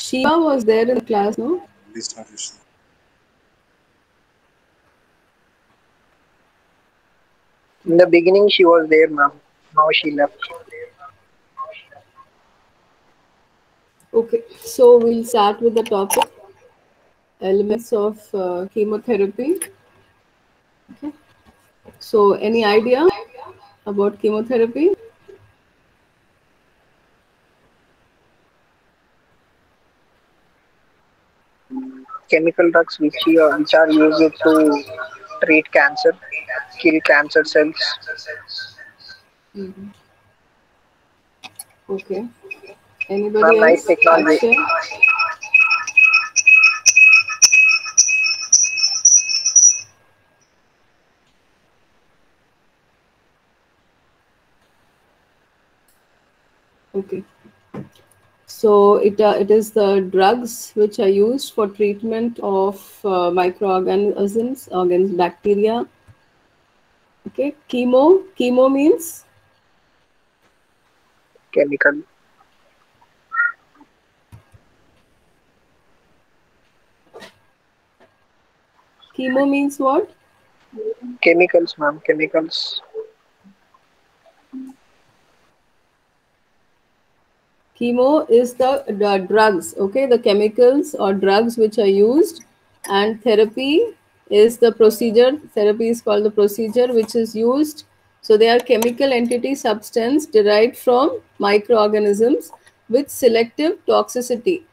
Shiva was there in the class, no? In the beginning, she was there, ma'am. Now she left. Okay, so we'll start with the topic elements of chemotherapy. Okay, so any idea about chemotherapy? Chemical drugs which are used to treat cancer, kill cancer cells. Mhm. Okay, anybody Ma'am, nice else? technology. Akshay? Okay. So it is the drugs which are used for treatment of microorganisms against bacteria. Okay, chemo means Chemical. what? Chemicals, ma'am. Chemicals. Chemo is the drugs, okay, the chemicals or drugs which are used, and therapy is the procedure. Therapy is called the procedure which is used. So they are chemical entity substance derived from microorganisms with selective toxicity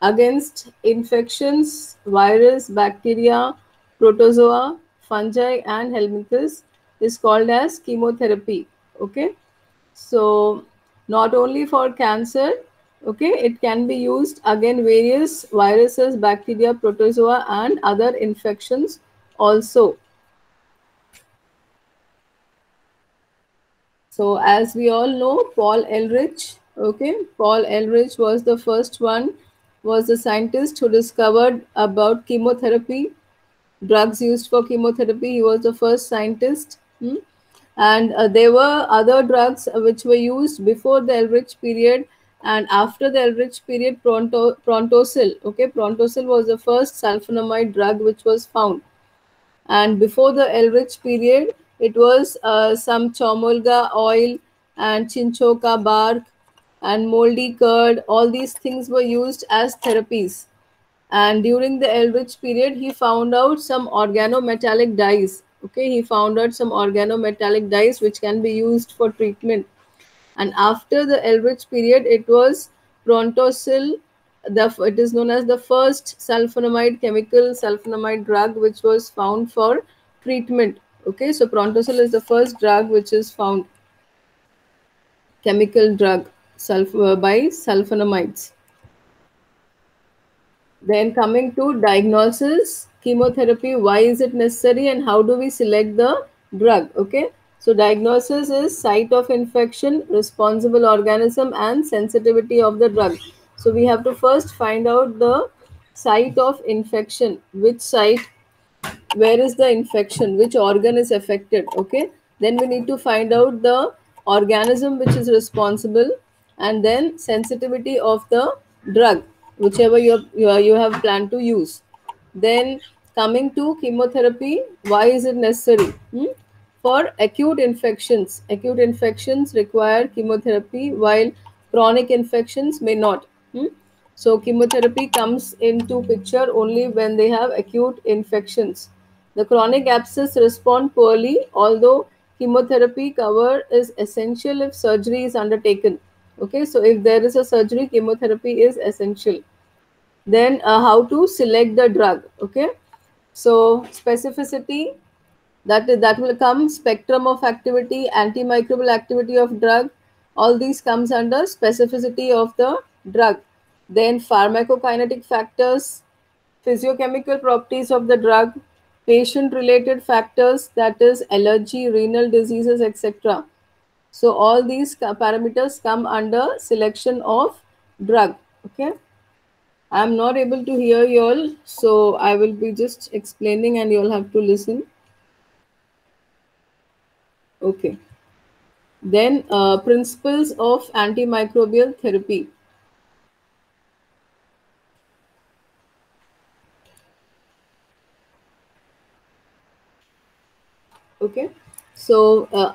against infections, virus, bacteria, protozoa, fungi, and helminthes is called as chemotherapy. Okay, so not only for cancer, okay, it can be used against various viruses, bacteria, protozoa, and other infections also. So as we all know, Paul Ehrlich, okay, Paul Ehrlich was the first one, was the scientist who discovered about chemotherapy, drugs used for chemotherapy. He was the first scientist. And there were other drugs which were used before the Ehrlich period and after the Ehrlich period. Prontosil, okay, Prontosil was the first sulfonamide drug which was found, and before the Ehrlich period it was some chomolga oil and chinchoka bark and moldy curd. All these things were used as therapies, and during the Ehrlich period he found out some organometallic dyes. Okay, he found out some organometallic dyes which can be used for treatment. And after the Ehrlich period it was Prontosil. It is known as the first sulfonamide chemical, sulfonamide drug which was found for treatment. Okay, so Prontosil is the first drug which is found, chemical drug, by sulfonamides. Then coming to diagnosis, chemotherapy, why is it necessary and how do we select the drug? Okay, so diagnosis is site of infection, responsible organism, and sensitivity of the drug. So we have to first find out the site of infection, which site, where is the infection, which organ is affected. Okay, then we need to find out the organism which is responsible, and then sensitivity of the drug whichever you have planned to use. Then coming to chemotherapy, why is it necessary? For acute infections require chemotherapy while chronic infections may not. So chemotherapy comes into picture only when they have acute infections. The chronic abscess respond poorly, although chemotherapy cover is essential if surgery is undertaken. Okay, so if there is a surgery, chemotherapy is essential. Then how to select the drug? Okay, so specificity, that will come, spectrum of activity, antimicrobial activity of drug, all these comes under specificity of the drug. Then pharmacokinetic factors, physiochemical properties of the drug, patient related factors, that is allergy, renal diseases, etc. So all these parameters come under selection of drug. Okay, I'm not able to hear you all, so I will be just explaining and you'll have to listen. Okay. Then principles of antimicrobial therapy. Okay, so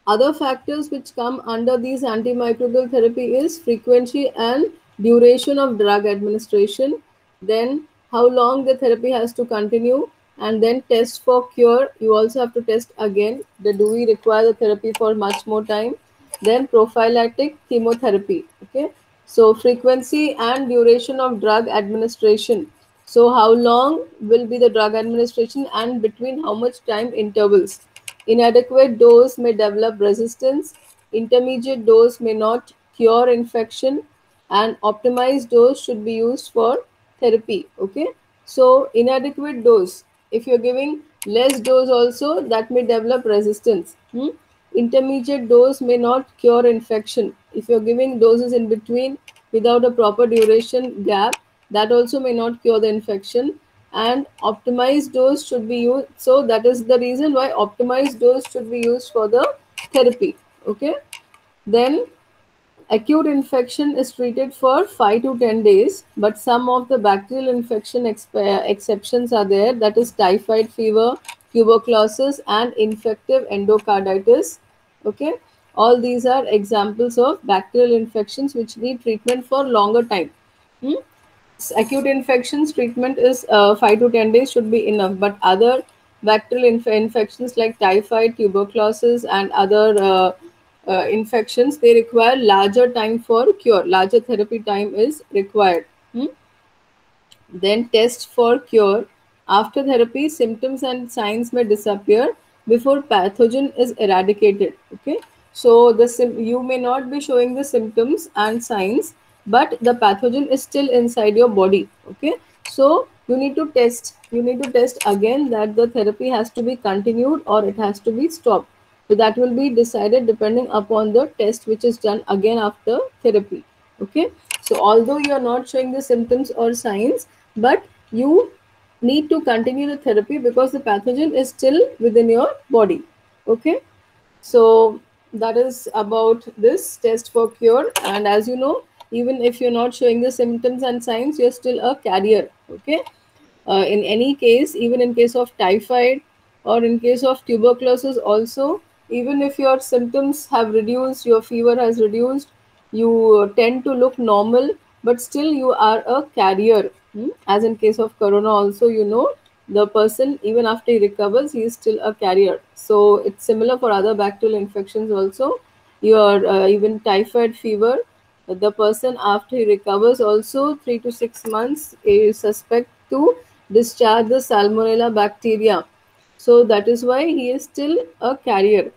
other factors which come under these antimicrobial therapy is frequency and duration of drug administration, then how long the therapy has to continue, and then test for cure. You also have to test again that do we require the therapy for much more time. Then prophylactic chemotherapy. Okay, so frequency and duration of drug administration. So how long will be the drug administration and between how much time intervals. Inadequate dose may develop resistance, intermediate dose may not cure infection, and optimized dose should be used for therapy. Okay, so inadequate dose, if you're giving less dose also, that may develop resistance. Intermediate dose may not cure infection. If you're giving doses in between without a proper duration gap, that also may not cure the infection. And optimized dose should be used. So that is the reason why optimized dose should be used for the therapy. Okay. Then acute infection is treated for 5 to 10 days, but some of the bacterial infection exceptions are there, that is typhoid fever, tuberculosis, and infective endocarditis. Okay, all these are examples of bacterial infections which need treatment for longer time. Hmm? Acute infections treatment is 5 to 10 days should be enough, but other bacterial infections like typhoid, tuberculosis, and other infections, they require larger time for cure, larger therapy time is required. Then test for cure. After therapy, symptoms and signs may disappear before pathogen is eradicated. Okay, so you may not be showing the symptoms and signs, but the pathogen is still inside your body. Okay, so you need to test. You need to test again that the therapy has to be continued or it has to be stopped. So that will be decided depending upon the test which is done again after therapy. Okay, so although you are not showing the symptoms or signs, but you need to continue the therapy because the pathogen is still within your body. Okay, so that is about this test for cure. And as you know, even if you're not showing the symptoms and signs, you're still a carrier. Okay, in any case, even in case of typhoid or in case of tuberculosis also, even if your symptoms have reduced, your fever has reduced, you tend to look normal, but still you are a carrier. As in case of corona also, the person, even after he recovers, he is still a carrier. So it's similar for other bacterial infections also. Your even typhoid fever, the person after he recovers also 3 to 6 months is suspect to discharge the salmonella bacteria. So that is why he is still a carrier.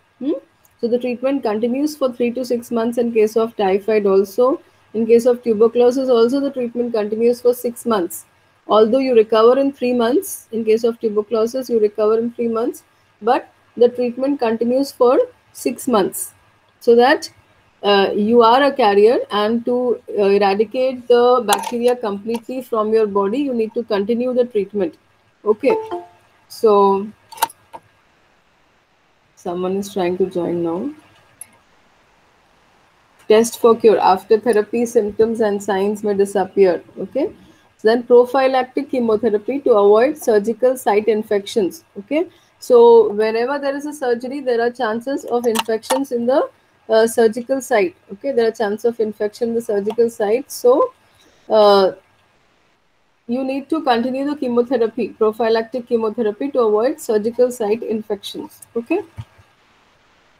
So the treatment continues for 3 to 6 months in case of typhoid also. In case of tuberculosis also, the treatment continues for 6 months. Although you recover in 3 months, in case of tuberculosis, you recover in 3 months, but the treatment continues for 6 months. So that you are a carrier, and to eradicate the bacteria completely from your body, you need to continue the treatment. Okay, so someone is trying to join now. Test for cure. After therapy, symptoms and signs may disappear. Okay. So then prophylactic chemotherapy to avoid surgical site infections. Okay. So whenever there is a surgery, there are chances of infections in the surgical site. Okay. There are chances of infection in the surgical site. So uh, you need to continue the chemotherapy, prophylactic chemotherapy, to avoid surgical site infections. Okay.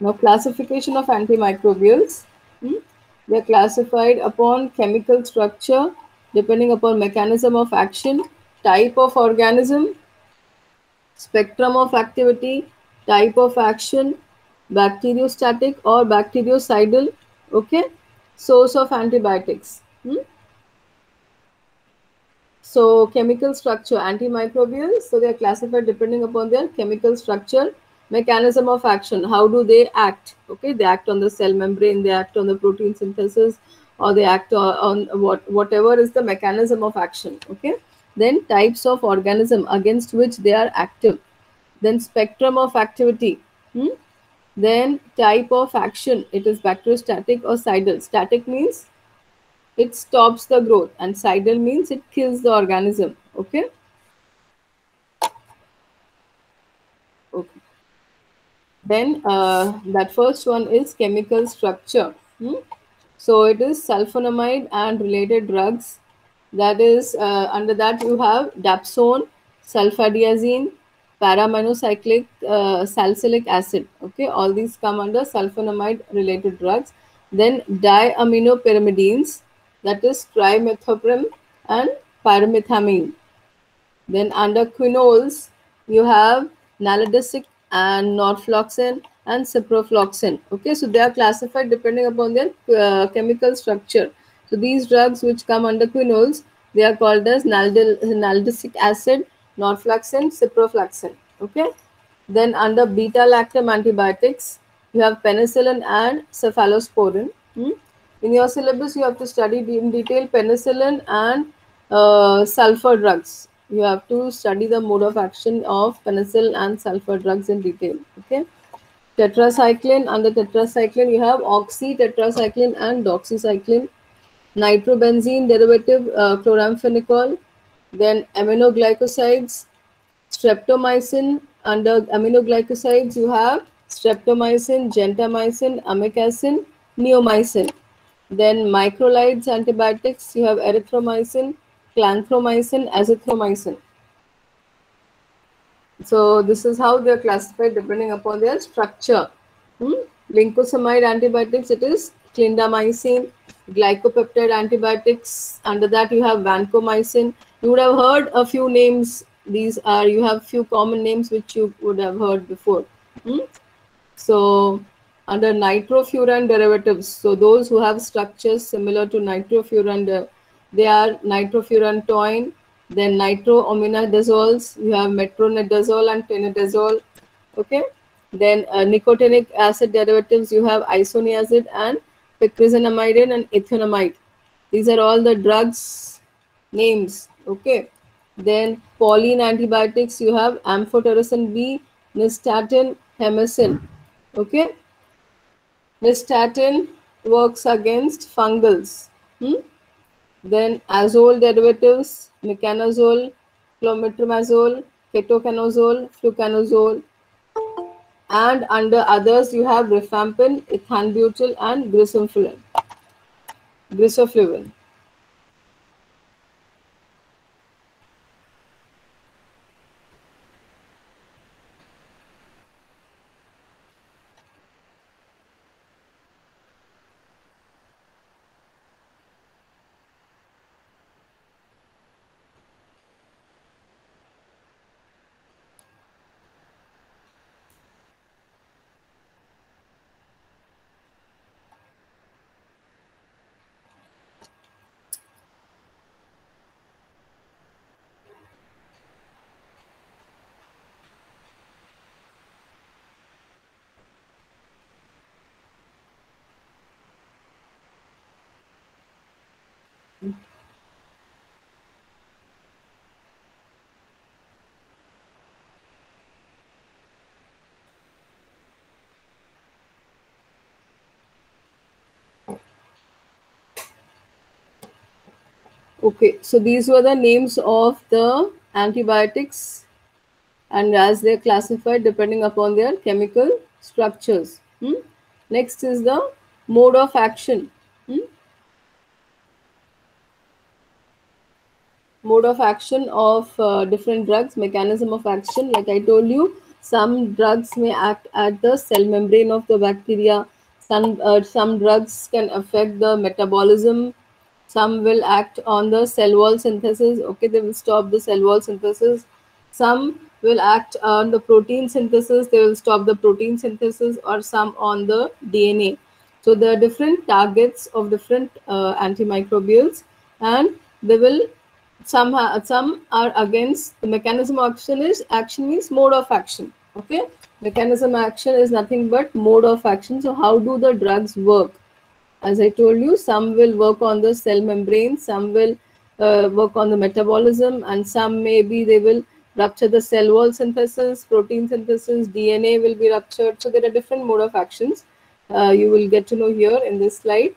Now, classification of antimicrobials. They are classified upon chemical structure, depending upon mechanism of action, type of organism, spectrum of activity, type of action, bacteriostatic or bactericidal. Okay, source of antibiotics. So chemical structure, antimicrobials, so they are classified depending upon their chemical structure, mechanism of action, how do they act. Okay, they act on the cell membrane, they act on the protein synthesis, or they act on whatever is the mechanism of action. Okay, then types of organism against which they are active, then spectrum of activity. Then type of action, it is bacteriostatic or cidal. Static means it stops the growth, and cidal means it kills the organism. Okay. Okay. Then that first one is chemical structure. So it is sulfonamide and related drugs. That is under that you have dapsone, sulfadiazine, paraminocyclic salicylic acid. Okay, all these come under sulfonamide related drugs. Then diaminopyrimidines, that is trimethoprim and pyrimethamine. Then under quinols, you have nalgesic and norfloxacin and ciprofloxacin. Okay, so they are classified depending upon their chemical structure. So these drugs which come under quinols, they are called as nalgesic acid, norfloxacin, ciprofloxacin. Okay. Then under beta-lactam antibiotics, you have penicillin and cephalosporin. In your syllabus, you have to study in detail penicillin and sulfur drugs. You have to study the mode of action of penicillin and sulfur drugs in detail. Okay. Tetracycline, under tetracycline, you have oxytetracycline and doxycycline. Nitrobenzene derivative, chloramphenicol. Then aminoglycosides, streptomycin. Under aminoglycosides, you have streptomycin, gentamicin, amikacin, neomycin. Then microlides antibiotics, you have erythromycin, clanthromycin, azithromycin. So this is how they are classified depending upon their structure. Lincosamide antibiotics, it is clindamycin. Glycopeptide antibiotics, under that you have vancomycin. You would have heard a few names. These are, you have few common names which you would have heard before. So under nitrofuran derivatives, so those who have structures similar to nitrofuran, they are nitrofurantoin, then nitroaminazoles, you have metronidazole and tenidazole. Okay. Then nicotinic acid derivatives, you have isoniazid and picrizinamide and ethionamide. These are all the drugs names. Okay. Then Pauline antibiotics, you have amphotericin B, nystatin, hemicin. Okay. Nystatin works against fungals. Then azole derivatives, mecanazole, clometrimazole, ketoconazole, fluconazole. And under others, you have rifampin, ethanbutyl, and grisofluven. Okay, so these were the names of the antibiotics and as they're classified depending upon their chemical structures. Next is the mode of action. Mode of action of different drugs, mechanism of action. Like I told you, some drugs may act at the cell membrane of the bacteria. Some drugs can affect the metabolism. Some will act on the cell wall synthesis. Okay, they will stop the cell wall synthesis. Some will act on the protein synthesis. They will stop the protein synthesis, or some on the DNA. So there are different targets of different antimicrobials, and they will some are against the mechanism of action. Is action means mode of action. Okay, mechanism action is nothing but mode of action. So how do the drugs work? As I told you, some will work on the cell membrane, some will work on the metabolism, and some maybe they will rupture the cell wall synthesis, protein synthesis, DNA will be ruptured. So there are different mode of actions. You will get to know here in this slide.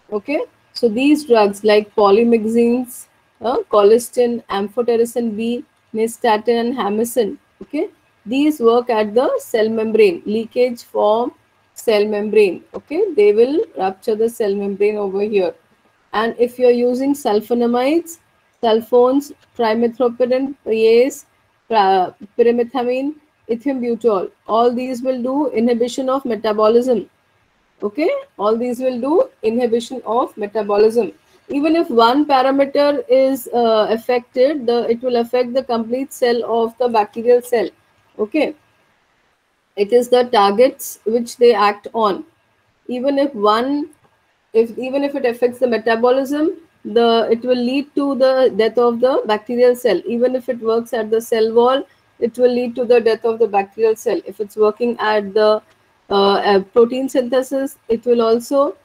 Okay, so these drugs like polymyxins, colistin, amphotericin B, nystatin, and hamicin. Okay, These work at the cell membrane, leakage form cell membrane. Okay, they will rupture the cell membrane over here. And if you're using sulfonamides, sulfones, trimethoprim, priase, pyrimethamine, ethambutol, all these will do inhibition of metabolism. Okay, all these will do inhibition of metabolism. Even if one parameter is affected, it will affect the complete cell of the bacterial cell. Okay, it is the targets which they act on. Even if one, if even if it affects the metabolism, it will lead to the death of the bacterial cell. Even if it works at the cell wall, it will lead to the death of the bacterial cell. If it's working at the protein synthesis, it will also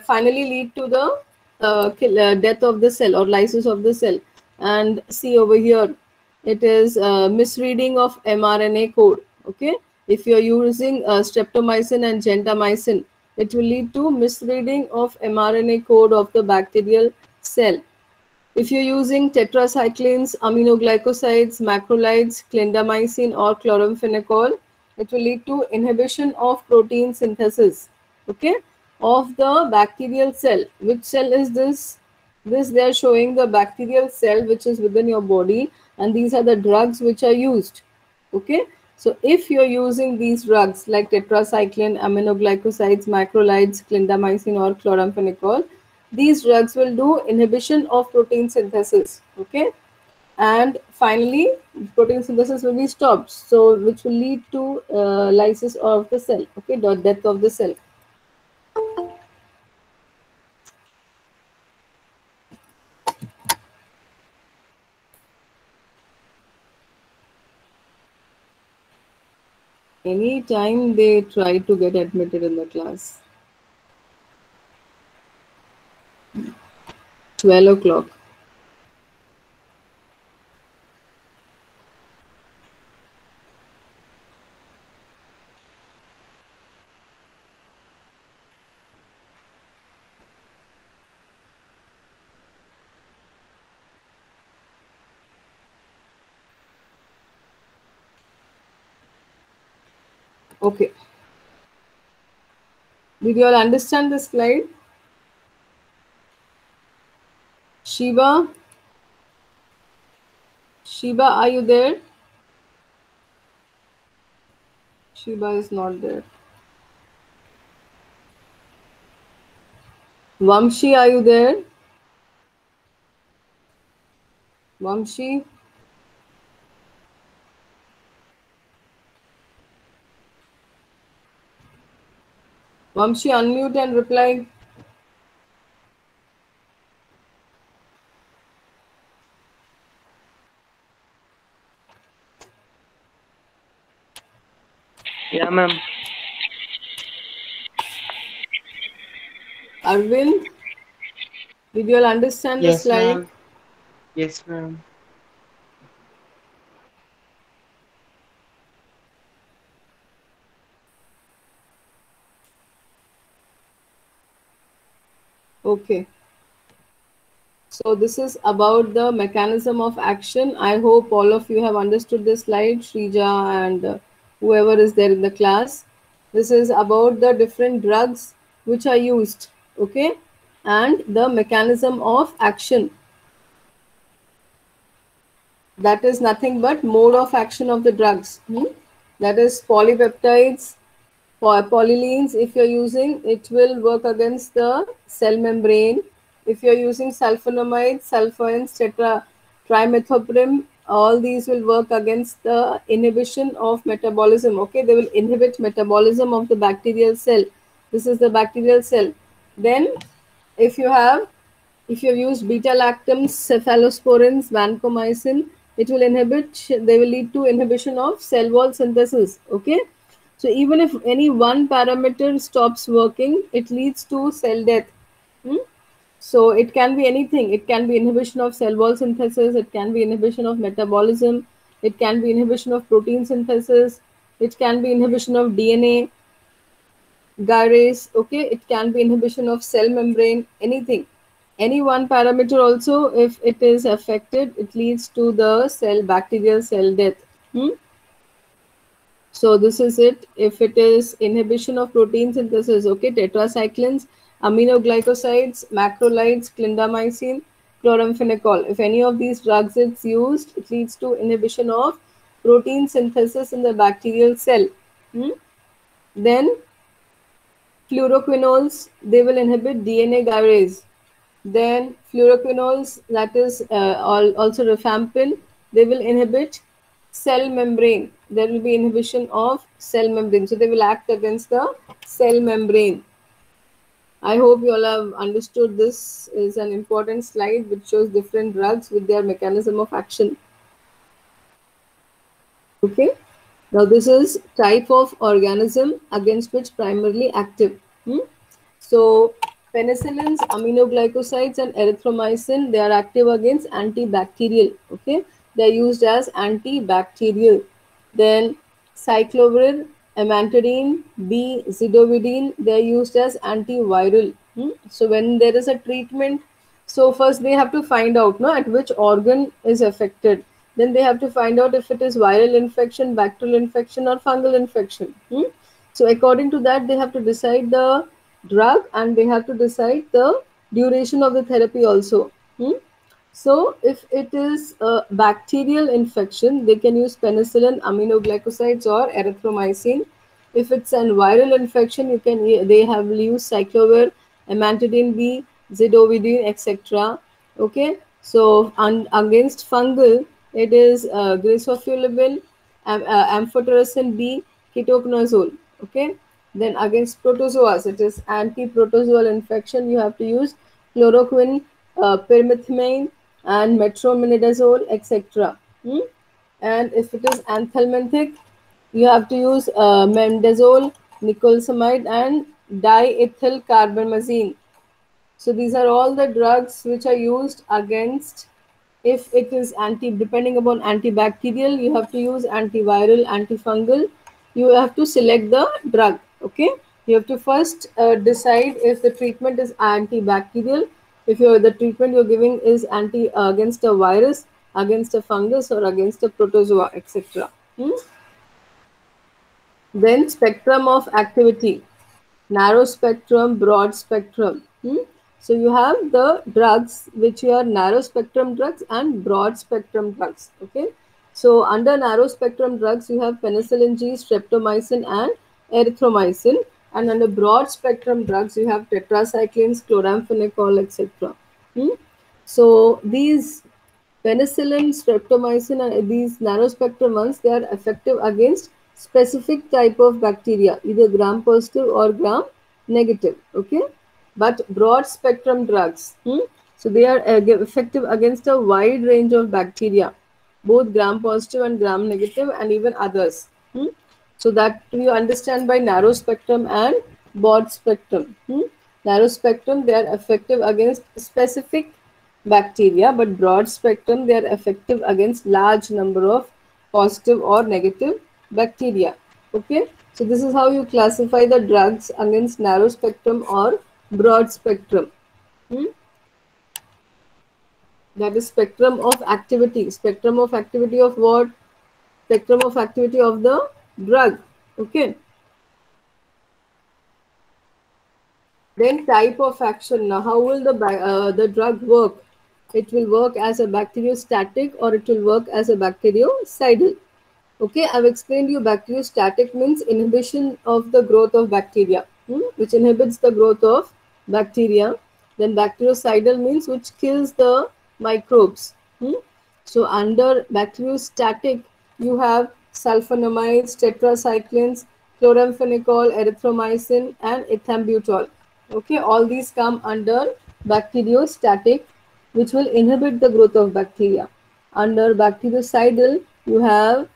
finally lead to the death of the cell or lysis of the cell. And see over here, it is misreading of mRNA code. Okay, if you're using streptomycin and gentamicin, it will lead to misreading of mRNA code of the bacterial cell. If you're using tetracyclines, aminoglycosides, macrolides, clindamycin, or chloramphenicol, it will lead to inhibition of protein synthesis, okay, of the bacterial cell. Which cell is this? This they are showing the bacterial cell which is within your body, and these are the drugs which are used, okay. So if you're using these drugs like tetracycline, aminoglycosides, macrolides, clindamycin, or chloramphenicol, these drugs will do inhibition of protein synthesis, okay. And finally, protein synthesis will be stopped, so which will lead to lysis of the cell, okay, the death of the cell. Anytime they try to get admitted in the class. 12 o'clock. Okay. Did you all understand the slide? Shiva? Shiva, are you there? Shiva is not there. Vamshi, are you there? Vamshi? Vamshi, unmute and reply. Yeah, ma'am. Arvind, did you all understand the slide? Ma'am. Yes, ma'am. Okay. So this is about the mechanism of action. I hope all of you have understood this slide, Shrija and whoever is there in the class. This is about the different drugs which are used, okay, and the mechanism of action. That is nothing but mode of action of the drugs. That is polypeptides, polyleins. If you're using, it will work against the cell membrane. If you're using sulfonamides, sulfones, trimethoprim, all these will work against the inhibition of metabolism. Okay, they will inhibit metabolism of the bacterial cell. This is the bacterial cell. Then, if you've used beta-lactams, cephalosporins, vancomycin, it will inhibit. They will lead to inhibition of cell wall synthesis. Okay. So even if any one parameter stops working, it leads to cell death. So it can be anything. It can be inhibition of cell wall synthesis. It can be inhibition of metabolism. It can be inhibition of protein synthesis. It can be inhibition of DNA, gyrase. Okay, it can be inhibition of cell membrane. Anything, any one parameter also, if it is affected, it leads to the bacterial cell death. So this is it. If it is inhibition of protein synthesis, okay, tetracyclines, aminoglycosides, macrolides, clindamycin, chloramphenicol. If any of these drugs is used, it leads to inhibition of protein synthesis in the bacterial cell. Then fluoroquinols, they will inhibit DNA gyrase. Then fluoroquinols, that is also rifampin, they will inhibit cell membrane. There will be inhibition of cell membrane. So they will act against the cell membrane. I hope you all have understood. This is an important slide which shows different drugs with their mechanism of action. Okay. Now this is type of organism against which primarily active. So penicillins, aminoglycosides, and erythromycin, they are active against antibacterial. Okay, they are used as antibacterial. Then cyclovir, amantadine, B, zidovudine, they are used as antiviral. So when there is a treatment, so first they have to find out at which organ is affected. Then they have to find out if it is viral infection, bacterial infection, or fungal infection. So according to that, they have to decide the drug and they have to decide the duration of the therapy also. So if it is a bacterial infection, they can use penicillin, aminoglycosides, or erythromycin. If it's a viral infection, they have used cyclovir, amantadine B, zidovudine, etc. Okay, so against fungal, it is griseofulin, amphotericin B, ketoconazole. Okay, then against protozoas, it is anti-protozoal infection. You have to use chloroquine, pyrimethamine, and metronidazole, etc. And if it is anthelmintic, you have to use mendazole, nicotinamide, and diethylcarbamazine. So these are all the drugs which are used against. If it is depending upon antibacterial, you have to use antiviral, antifungal. You have to select the drug. Okay, you have to first decide if the treatment is antibacterial, if the treatment you're giving is against a virus, against a fungus, or against a protozoa, etc. Then spectrum of activity: narrow spectrum, broad spectrum. So you have the drugs which are narrow spectrum drugs and broad spectrum drugs. Okay, so under narrow spectrum drugs you have penicillin G, streptomycin, and erythromycin, and under broad spectrum drugs you have tetracyclines, chloramphenicol, etc. So these penicillin, streptomycin, and these narrow spectrum ones, they are effective against specific type of bacteria, either gram positive or gram negative. Okay, but broad spectrum drugs, so they are effective against a wide range of bacteria, both gram positive and gram negative, and even others. So that you understand by narrow spectrum and broad spectrum. Narrow spectrum, they are effective against specific bacteria, but broad spectrum, they are effective against large number of positive or negative bacteria. Okay, so this is how you classify the drugs against narrow spectrum or broad spectrum. That is spectrum of activity. Spectrum of activity of what? Spectrum of activity of the drug. Okay. Then type of action. Now, how will the drug work? It will work as a bacteriostatic or it will work as a bactericidal. Okay, I've explained you bacteriostatic means inhibition of the growth of bacteria, which inhibits the growth of bacteria. Then bactericidal means which kills the microbes. So under bacteriostatic, you have sulfonamides, tetracyclines, chloramphenicol, erythromycin, and ethambutol. Okay, all these come under bacteriostatic, which will inhibit the growth of bacteria. Under bactericidal, you have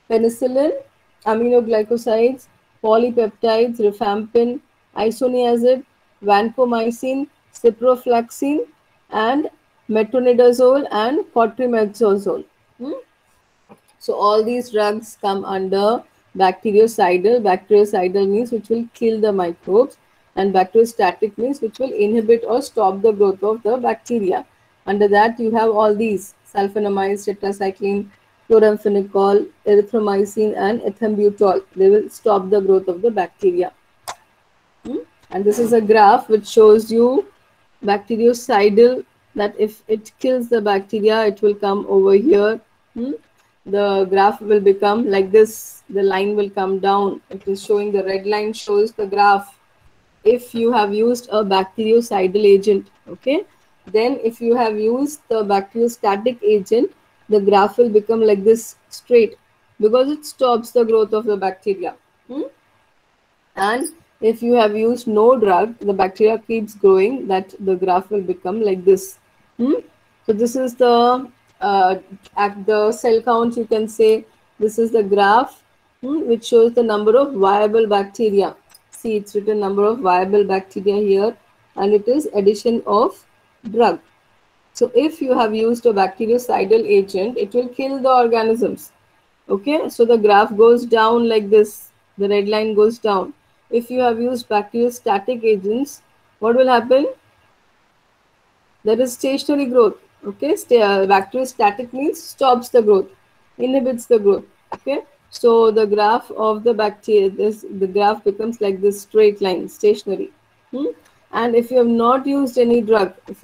penicillin, aminoglycosides, polypeptides, rifampin, isoniazid, vancomycin, ciprofloxacin, and metronidazole and cotrimoxazole. So all these drugs come under bactericidal. Bactericidal means which will kill the microbes, and bacteriostatic means which will inhibit or stop the growth of the bacteria. Under that you have all these sulfonamides, tetracycline, chloramphenicol, erythromycin, and ethambutol. They will stop the growth of the bacteria. And this is a graph which shows you bactericidal, that if it kills the bacteria, it will come over here. The graph will become like this. The line will come down. It is showing, the red line shows the graph if you have used a bactericidal agent. Okay, then if you have used the bacteriostatic agent, the graph will become like this, straight, because it stops the growth of the bacteria. And if you have used no drug, the bacteria keeps growing, that the graph will become like this. So this is the at the cell count, you can say this is the graph which shows the number of viable bacteria. See, it's written number of viable bacteria here, and it is addition of drug. So if you have used a bactericidal agent, it will kill the organisms. Okay, so the graph goes down like this. The red line goes down. If you have used bacteriostatic agents, what will happen? There is stationary growth. Okay, bacteriostatic means stops the growth, inhibits the growth. Okay, so the graph of the bacteria, the graph becomes like this straight line, stationary. And if you have not used any drug, if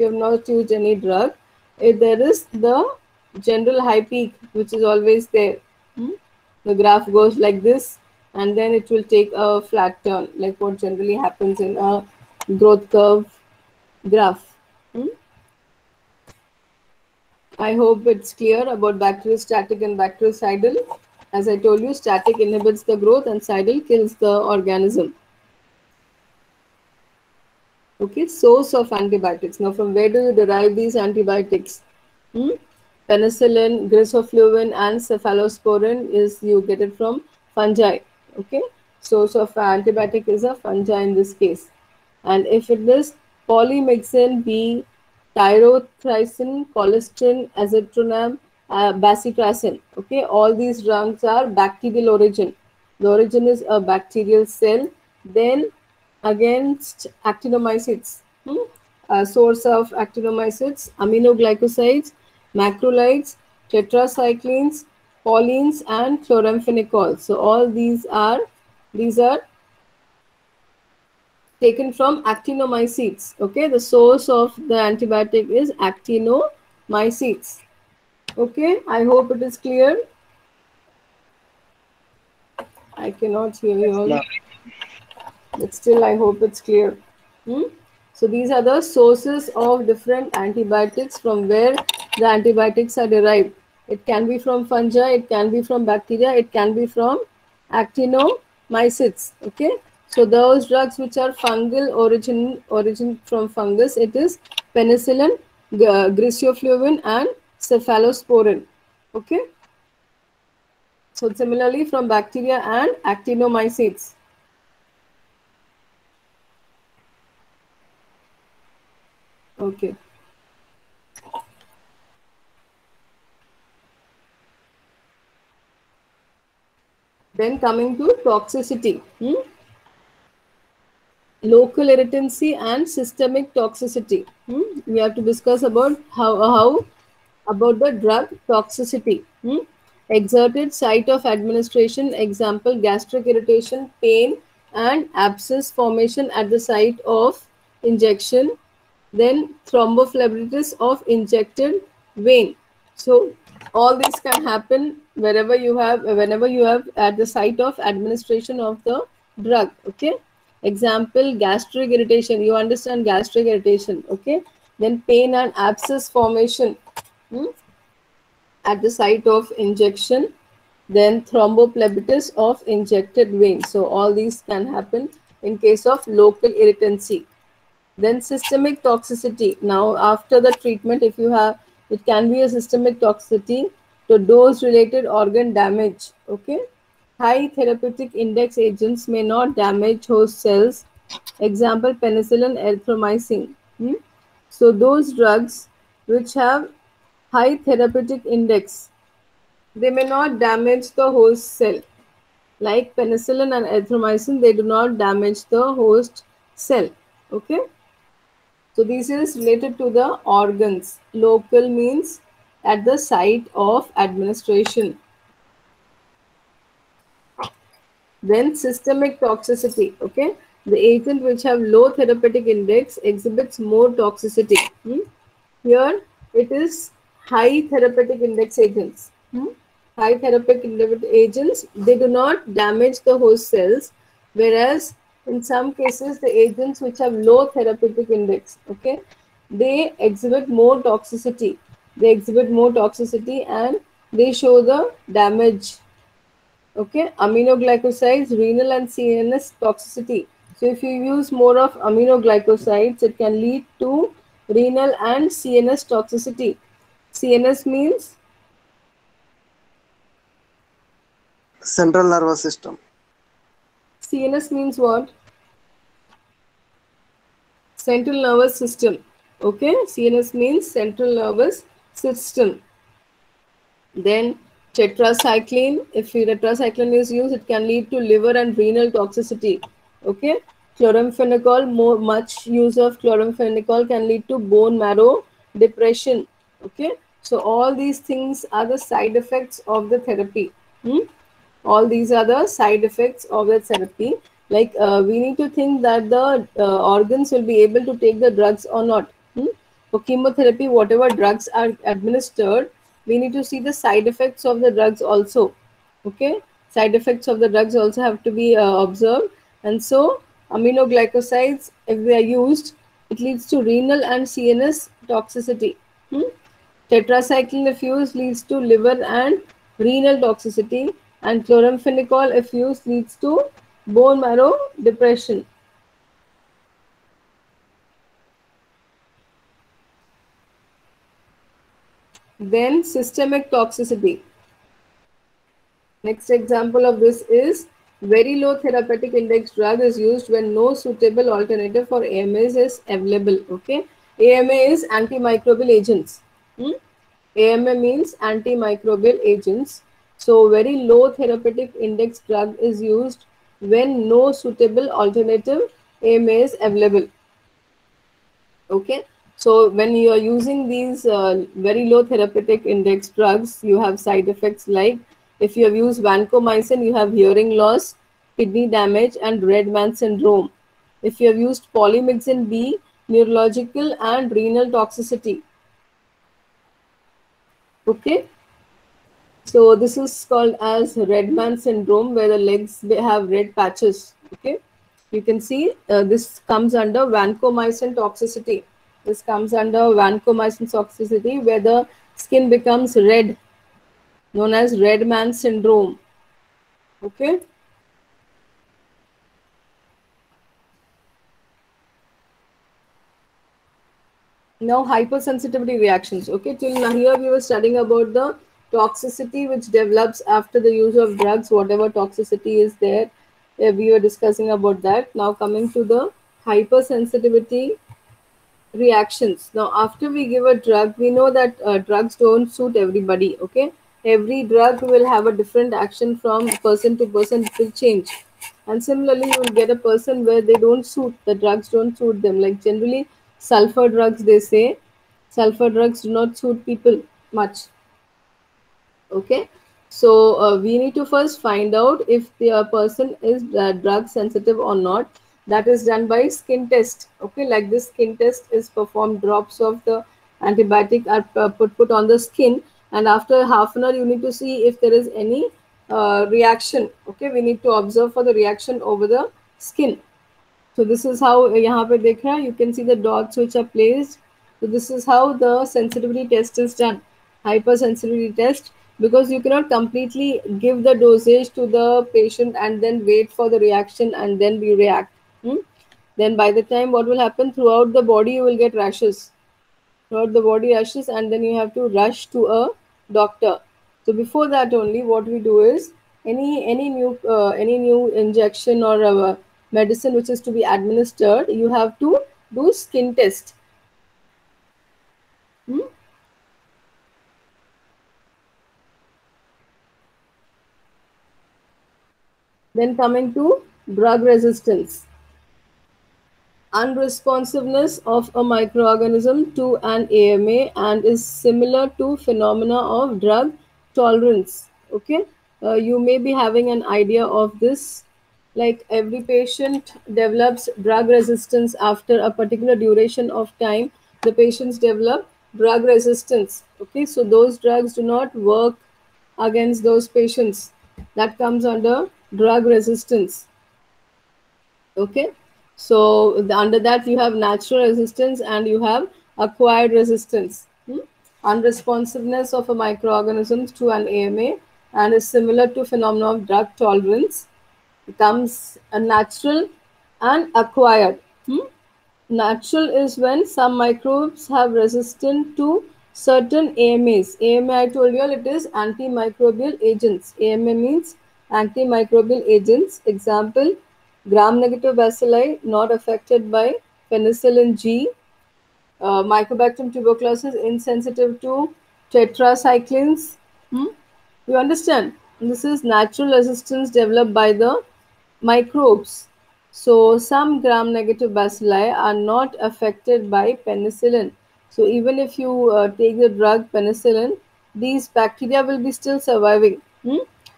there is the general high peak, which is always there. The graph goes like this, and then it will take a flat turn, like what generally happens in a growth curve graph. I hope it's clear about bacteriostatic and bactericidal. As I told you, static inhibits the growth and cidal kills the organism. Okay, source of antibiotics. Now, from where do you derive these antibiotics? Penicillin, Grisofluin, and cephalosporin is, you get it from fungi. Okay, source of antibiotic is a fungi in this case. And if it is polymyxin B, tyrothricin, colistin, azithromycin, bacitracin. Okay, all these drugs are bacterial origin. The origin is a bacterial cell. Then against actinomycetes, a source of actinomycetes, aminoglycosides, macrolides, tetracyclines, paulines, and chloramphenicol. So all these are taken from actinomycetes. Okay, the source of the antibiotic is actinomycetes. Okay, I hope it is clear. I cannot hear you all, but still I hope it's clear. So these are the sources of different antibiotics, from where the antibiotics are derived. It can be from fungi, it can be from bacteria, it can be from actinomycetes. Okay, so those drugs which are fungal origin from fungus, it is penicillin, Grisofluin, and cephalosporin. Okay, so similarly from bacteria and actinomycetes. Okay. Then coming to toxicity. Local irritancy and systemic toxicity. We have to discuss about how about the drug toxicity. Exerted site of administration, example gastric irritation, pain, and abscess formation at the site of injection. Then thrombophlebitis of injected vein. So all these can happen whenever you have at the site of administration of the drug. Okay, example gastric irritation, you understand gastric irritation. Okay, then pain and abscess formation at the site of injection, then thrombophlebitis of injected vein. So all these can happen in case of local irritancy. Then systemic toxicity. Now after the treatment, if you have, it can be a systemic toxicity to dose related organ damage. Okay, high therapeutic index agents may not damage host cells, example penicillin, erythromycin. So those drugs which have high therapeutic index, they may not damage the host cell. Like penicillin and erythromycin, they do not damage the host cell. Okay, so this is related to the organs. Local means at the site of administration. Then systemic toxicity. Okay, the agent which have low therapeutic index exhibits more toxicity. Here it is high therapeutic index agents. High therapeutic index agents, they do not damage the host cells, whereas in some cases the agents which have low therapeutic index, okay, they exhibit more toxicity. They exhibit more toxicity and they show the damage. Okay, aminoglycosides, renal and CNS toxicity. So if you use more of aminoglycosides, it can lead to renal and CNS toxicity. CNS means Central nervous system. CNS means what? Central nervous system. Okay, CNS means central nervous system. Then tetracycline, if tetracycline is used, it can lead to liver and renal toxicity. Okay, chloramphenicol, much use of chloramphenicol can lead to bone marrow depression. Okay, so all these things are the side effects of the therapy. All these are the side effects of the therapy. Like we need to think that the organs will be able to take the drugs or not. For chemotherapy, whatever drugs are administered, we need to see the side effects of the drugs also. Okay, side effects of the drugs also have to be observed. And so aminoglycosides, if they are used, it leads to renal and CNS toxicity. Tetracycline if used leads to liver and renal toxicity, and chloramphenicol if used leads to bone marrow depression. Then systemic toxicity. Next example of this is very low therapeutic index drug is used when no suitable alternative for AMAs is available. Okay, AMA is antimicrobial agents. AMA means antimicrobial agents. So very low therapeutic index drug is used when no suitable alternative AMA is available. Okay, so when you are using these very low therapeutic index drugs, you have side effects like if you have used vancomycin, you have hearing loss, kidney damage, and red man syndrome. If you have used polymyxin B, neurological and renal toxicity. Okay, so this is called as red man syndrome, where the legs have red patches. Okay, you can see this comes under vancomycin toxicity. This comes under vancomycin toxicity, where the skin becomes red, known as red man syndrome. Okay. Now hypersensitivity reactions. Okay, till now here we were studying about the toxicity which develops after the use of drugs, whatever toxicity is there. We were discussing about that. Now coming to the hypersensitivity reactions. Now after we give a drug, we know that drugs don't suit everybody. Okay, every drug will have a different action from person to person. It will change. And similarly, you will get a person where they don't suit, the drugs don't suit them. Like generally sulfur drugs, they say sulfur drugs do not suit people much. Okay, so we need to first find out if the person is drug sensitive or not. That is done by skin test. Okay, like this skin test is performed, drops of the antibiotic are put on the skin, and after half an hour you need to see if there is any reaction. Okay, we need to observe for the reaction over the skin. So this is how यहाँ पे देख रहा है, you can see the dots which are placed. So this is how the sensitivity test is done, hypersensitivity test, because you cannot completely give the dosage to the patient and then wait for the reaction and then we react. Then by the time what will happen, throughout the body you will get rashes, throughout the body rashes, and then you have to rush to a doctor. So before that only, what we do is any new injection or medicine which is to be administered, you have to do skin test. Then coming to drug resistance. unresponsiveness of a microorganism to an AMA and is similar to phenomena of drug tolerance. Okay, you may be having an idea of this. Like every patient develops drug resistance after a particular duration of time. The patients develop drug resistance. Okay, so those drugs do not work against those patients. That comes under drug resistance. Okay, so under that you have natural resistance and you have acquired resistance. Unresponsiveness of a microorganisms to an AMA and is similar to phenomena of drug tolerance. Becomes a natural and acquired. Natural is when some microbes have resistant to certain AMAs. AMA, I told you all, it is antimicrobial agents. AMA means antimicrobial agents. Example, gram-negative bacilli not affected by penicillin G. Mycobacterium tuberculosis insensitive to tetracyclines. You understand? This is natural resistance developed by the microbes. So some gram-negative bacilli are not affected by penicillin. So even if you take the drug penicillin, these bacteria will be still surviving.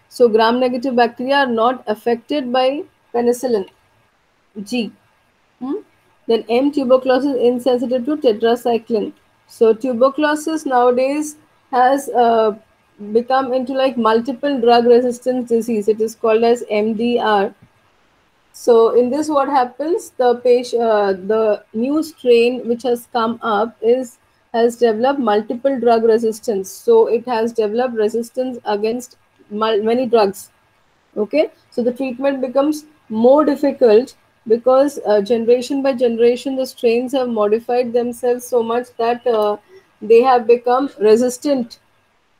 So gram-negative bacteria are not affected by penicillin G. Then M, tuberculosis insensitive to tetracycline. So tuberculosis nowadays has become into like multiple drug resistance disease. It is called as MDR. So in this, what happens? The new strain which has come up has developed multiple drug resistance. So it has developed resistance against many drugs. Okay, so the treatment becomes more difficult because generation by generation the strains have modified themselves so much that they have become resistant.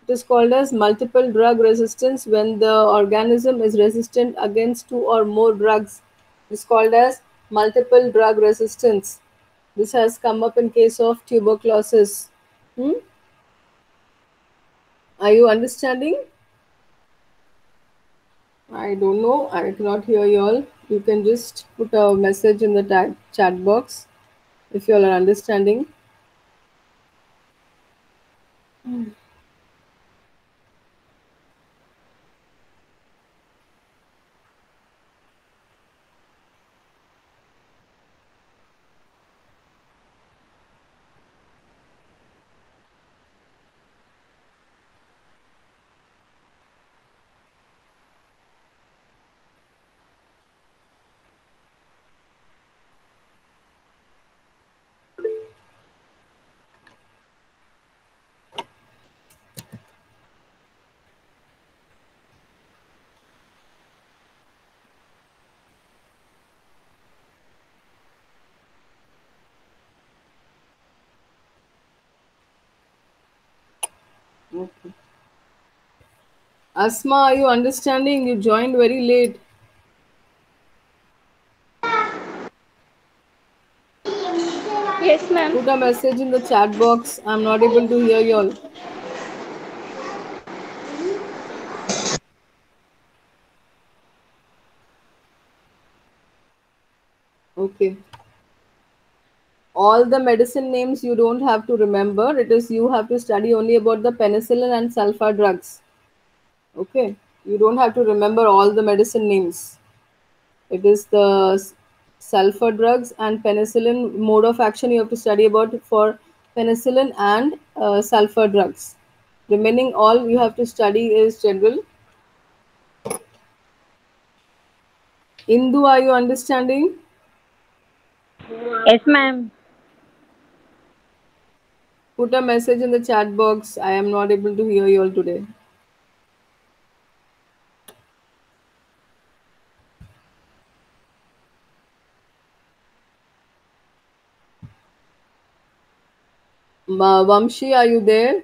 It is called as multiple drug resistance when the organism is resistant against two or more drugs. It is called as multiple drug resistance. This has come up in case of tuberculosis. Are you understanding? I don't know. I cannot hear you all. You can just put a message in the chat box if you all are understanding. Okay. Asma, are you understanding? You joined very late. Yes, ma'am. Put a message in the chat box. I'm not able to hear you all. Okay. All the medicine names you don't have to remember. It is you have to study only about the penicillin and sulfa drugs. Okay. You don't have to remember all the medicine names. It is the sulfur drugs and penicillin mode of action you have to study about for penicillin and sulfur drugs. Remaining all you have to study is general. Indu, are you understanding? Yes, ma'am. Put a message in the chat box. I am not able to hear you all today. Vamshi, are you there?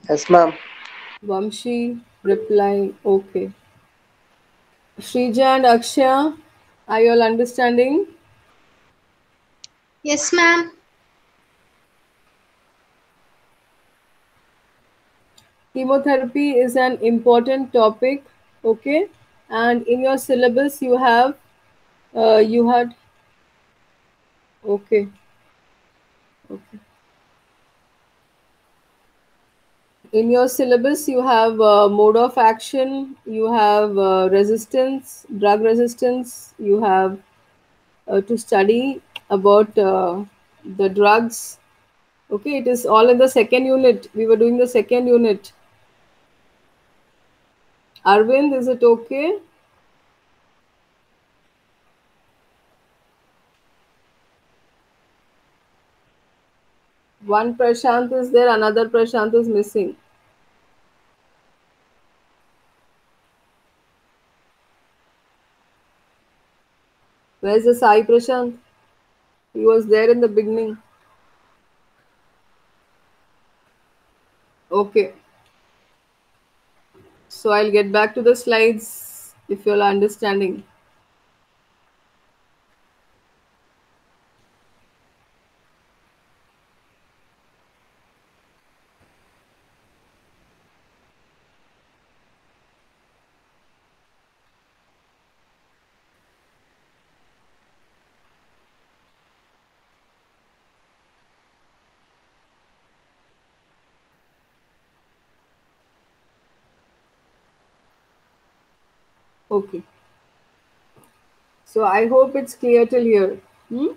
Yes, ma'am. Vamshi, reply. Okay. Shrija and Akshaya, are you all understanding? Yes, ma'am. Chemotherapy is an important topic. Okay. And in your syllabus, you had Okay. Okay. In your syllabus, you have mode of action, you have resistance, drug resistance, you have to study about the drugs. Okay, it is all in the second unit. We were doing the second unit. Arvind, is it okay? One Prashant is there, another Prashant is missing. Where's the Sai Prashant? He was there in the beginning. Okay. So I'll get back to the slides if you're understanding. Okay. So I hope it's clear till here. Hmm?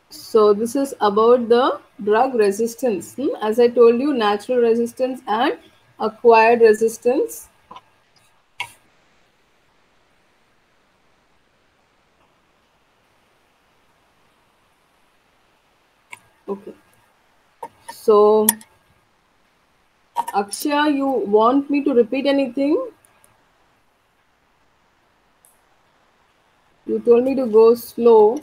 So this is about the drug resistance. As I told you, natural resistance and acquired resistance. Okay. So Akshay, you want me to repeat anything? You told me to go slow.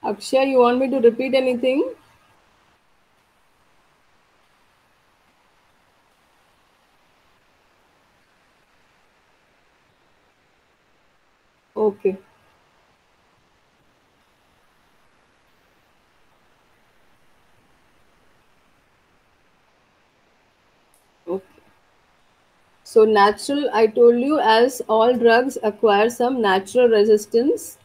Akshay, you want me to repeat anything? Okay. Okay. So natural, I told you, as all drugs acquire some natural resistance.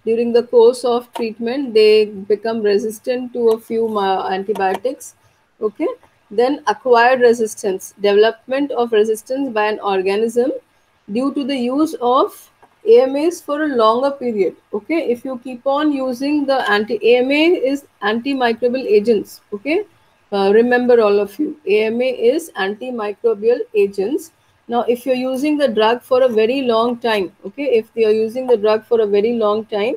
During the course of treatment, they become resistant to a few antibiotics. Okay. Then acquired resistance, development of resistance by an organism due to the use of AMAs for a longer period. Okay. If you keep on using the AMA is antimicrobial agents. Okay. Remember all of you, AMA is antimicrobial agents. Now, if you're using the drug for a very long time, okay, if they are using the drug for a very long time,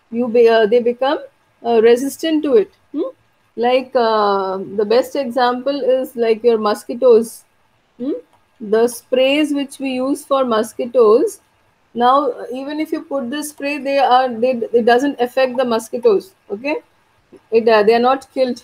they become resistant to it. Like the best example is like your mosquitoes. Hmm? The sprays which we use for mosquitoes. Now, even if you put the spray, it doesn't affect the mosquitoes. Okay, they are not killed.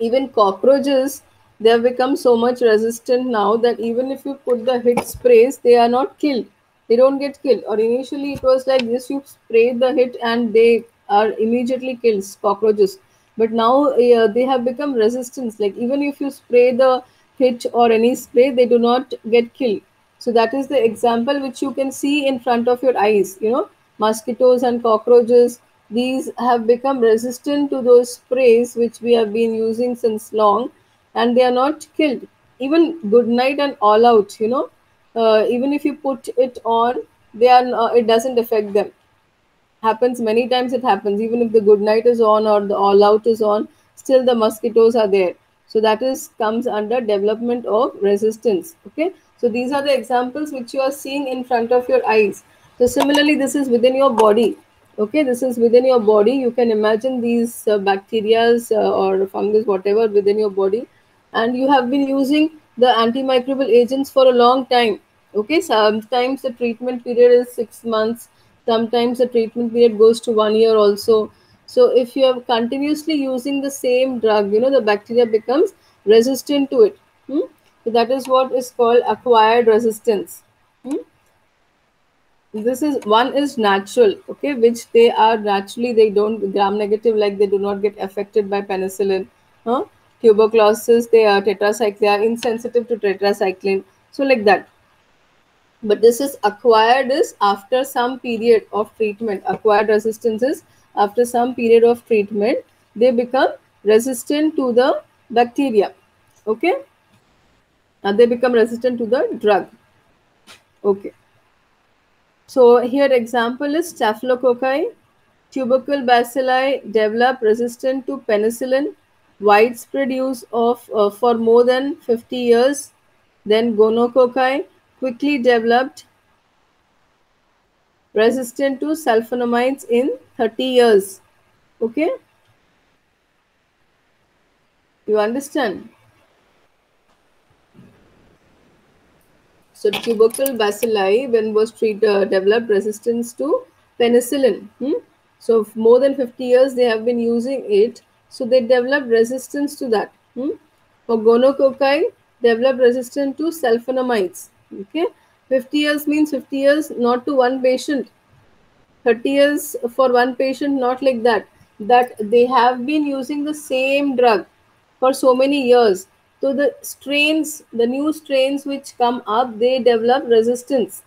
Even cockroaches, they have become so much resistant now that even if you put the hit sprays, they are not killed. They don't get killed. Or initially it was like this, you spray the hit and they are immediately killed, cockroaches. But now they have become resistant. Like even if you spray the hit or any spray, they do not get killed. So that is the example which you can see in front of your eyes. Mosquitoes and cockroaches, these have become resistant to those sprays which we have been using since long, and they are not killed. Even Good Night and All Out, even if you put it on, it doesn't affect them. Happens many times. It happens even if the Good Night is on or the All Out is on, still the mosquitoes are there. So that is comes under development of resistance. Okay, so these are the examples which you are seeing in front of your eyes. So similarly, this is within your body. Okay, this is within your body. You can imagine these bacterias or fungus, whatever, within your body, and you have been using the antimicrobial agents for a long time. Okay, sometimes the treatment period is 6 months, sometimes the treatment period goes to 1 year also. So if you are continuously using the same drug, the bacteria becomes resistant to it. So that is what is called acquired resistance. Hmm? This is one is natural, okay, which they are naturally, they don't gram negative, like they do not get affected by penicillin. Tuberculosis, they are tetracycline, they are insensitive to tetracycline. So like that. But this is acquired is after some period of treatment. Acquired resistance is after some period of treatment, they become resistant to the bacteria. Okay, and they become resistant to the drug. Okay, so here example is staphylococci. Tubercle bacilli develop resistant to penicillin, widespread use of for more than 50 years. Then gonococci quickly developed resistant to sulfonamides in 30 years. Okay, you understand? So tubercle bacilli, when was developed resistance to penicillin. So more than 50 years they have been using it. So they developed resistance to that. For gonococci, developed resistance to sulfonamides. Okay, 50 years means 50 years, not to one patient. 30 years for one patient, not like that. That they have been using the same drug for so many years. So the strains, the new strains which come up, they develop resistance.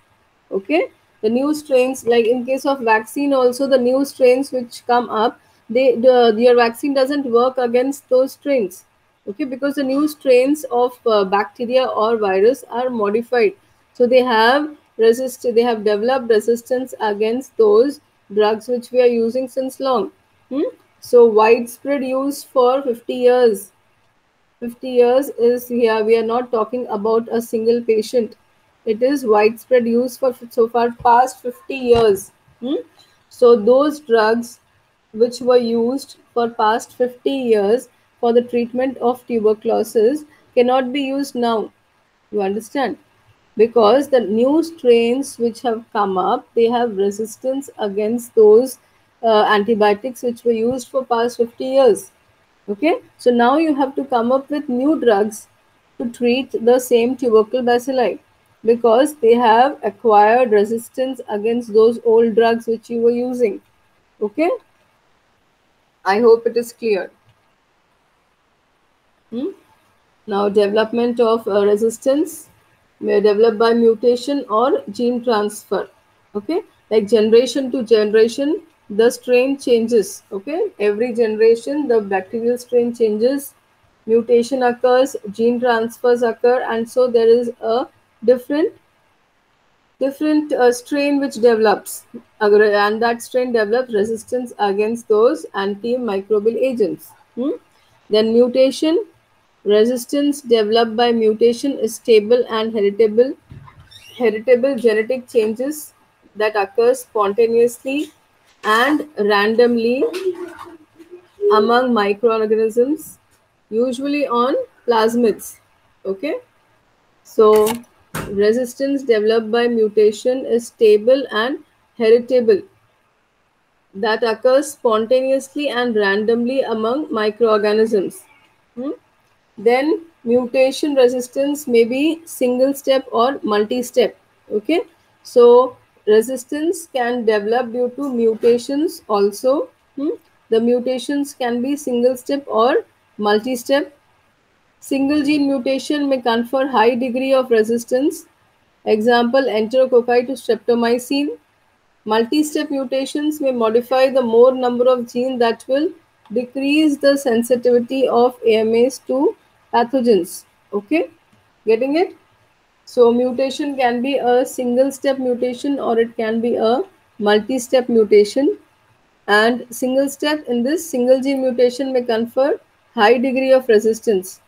Okay, the new strains, like in case of vaccine also, the new strains which come up, your vaccine doesn't work against those strains. Okay, because the new strains of bacteria or virus are modified, so they have developed resistance against those drugs which we are using since long. So widespread use for 50 years. 50 years is here, we are not talking about a single patient. It is widespread use for so far past 50 years. So those drugs which were used for past 50 years for the treatment of tuberculosis cannot be used now. You understand? Because the new strains which have come up, they have resistance against those antibiotics which were used for past 50 years. Okay, so now you have to come up with new drugs to treat the same tubercle bacilli, because they have acquired resistance against those old drugs which you were using. Okay, I hope it is clear. Now, development of resistance may develop by mutation or gene transfer. Okay, like generation to generation, the strain changes. Okay, every generation, the bacterial strain changes, mutation occurs, gene transfers occur, and so there is a different strain which develops, and that strain develops resistance against those antimicrobial agents. Then mutation. Resistance developed by mutation is stable and heritable genetic changes that occur spontaneously and randomly among microorganisms, usually on plasmids. Okay, so resistance developed by mutation is stable and heritable, that occurs spontaneously and randomly among microorganisms. Then mutation resistance may be single step or multi-step. Okay, so resistance can develop due to mutations also. The mutations can be single step or multi-step. Single gene mutation may confer high degree of resistance. Example, enterococci to streptomycin. Multi-step mutations may modify the more number of genes that will decrease the sensitivity of AMAs to pathogens. Okay, getting it? So mutation can be a single step mutation or it can be a multi-step mutation. And single step, in this single gene mutation may confer high degree of resistance.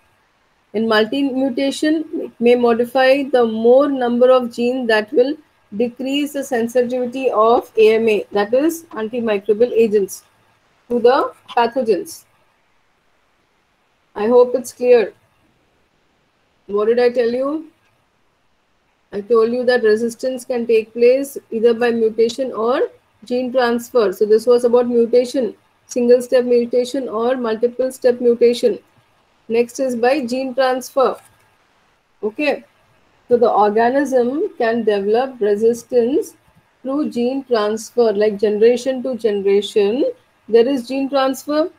In multi-mutation, it may modify the more number of genes that will decrease the sensitivity of AMA, that is antimicrobial agents, to the pathogens. I hope it's clear. What did I tell you? I told you that resistance can take place either by mutation or gene transfer. So this was about mutation, single step mutation or multiple step mutation. Next is by gene transfer. Okay, so the organism can develop resistance through gene transfer, like generation to generation. There is gene transfer.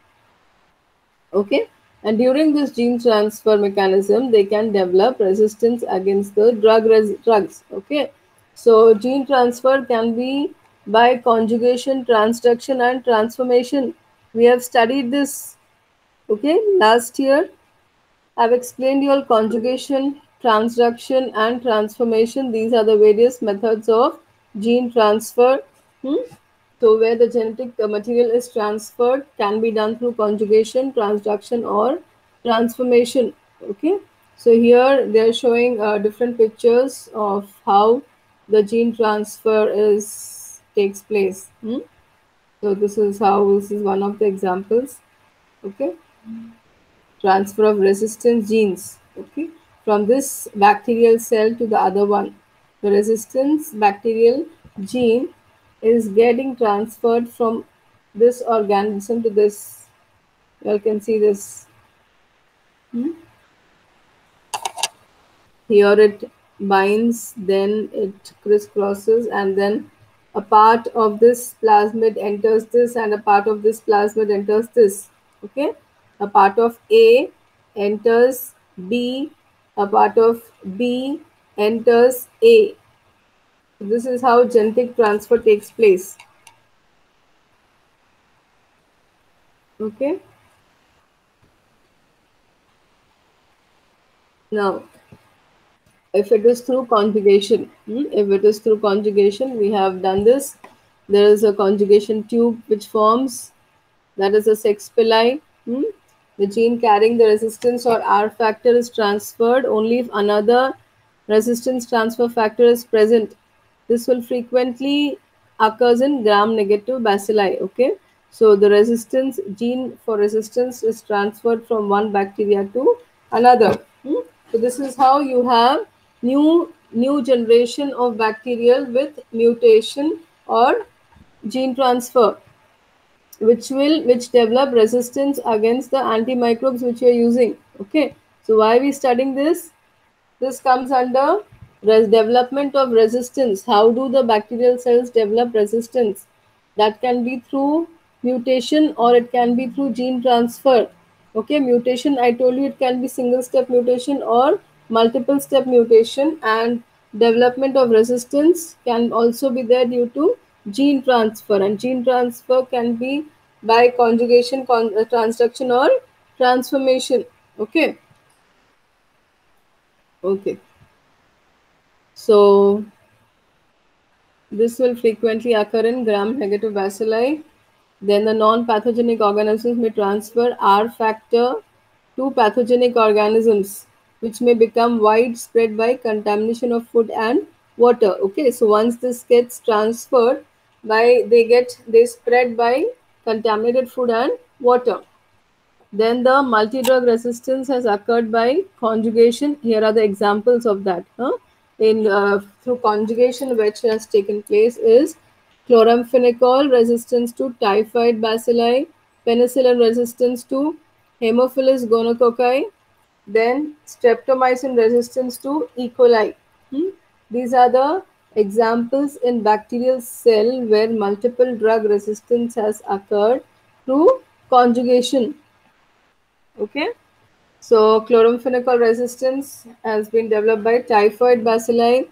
Okay, And during this gene transfer mechanism, they can develop resistance against the drugs. Okay, so gene transfer can be by conjugation, transduction, and transformation. We have studied this, okay, last year. I've explained your conjugation, transduction, and transformation. These are the various methods of gene transfer. So, where the genetic material is transferred can be done through conjugation, transduction, or transformation. Okay. So, here they are showing different pictures of how the gene transfer is takes place. So, this is one of the examples. Okay, transfer of resistance genes, okay, from this bacterial cell to the other one. The resistance bacterial gene is getting transferred from this organism to this. You can see this. Here it binds, then it crisscrosses, and then a part of this plasmid enters this, and a part of this plasmid enters this. Okay, a part of A enters B, a part of B enters A. So this is how genetic transfer takes place. Okay. Now, if it is through conjugation, we have done this. There is a conjugation tube which forms, that is a sex pili. The gene carrying the resistance or R factor is transferred only if another resistance transfer factor is present. This will frequently occurs in gram-negative bacilli. Okay, so the resistance gene for resistance is transferred from one bacteria to another. So this is how you have new generation of bacterial with mutation or gene transfer, which develop resistance against the antimicrobes which you are using. Okay, so why are we studying this? This comes under development of resistance. How do the bacterial cells develop resistance? That can be through mutation or it can be through gene transfer. Okay, mutation, I told you, it can be single step mutation or multiple step mutation, and development of resistance can also be there due to gene transfer, and gene transfer can be by conjugation, transduction, or transformation. Okay. Okay. So this will frequently occur in gram-negative bacilli. Then the non-pathogenic organisms may transfer R factor to pathogenic organisms, which may become widespread by contamination of food and water. Okay, so once this gets transferred they spread by contaminated food and water. Then the multi-drug resistance has occurred by conjugation. Here are the examples of that. Through conjugation, which has taken place is chloramphenicol resistance to typhoid bacilli, penicillin resistance to Haemophilus gonococcus, then streptomycin resistance to E. coli. These are the examples in bacterial cell where multiple drug resistance has occurred through conjugation. Okay, so chloramphenicol resistance has been developed by typhoid bacilli,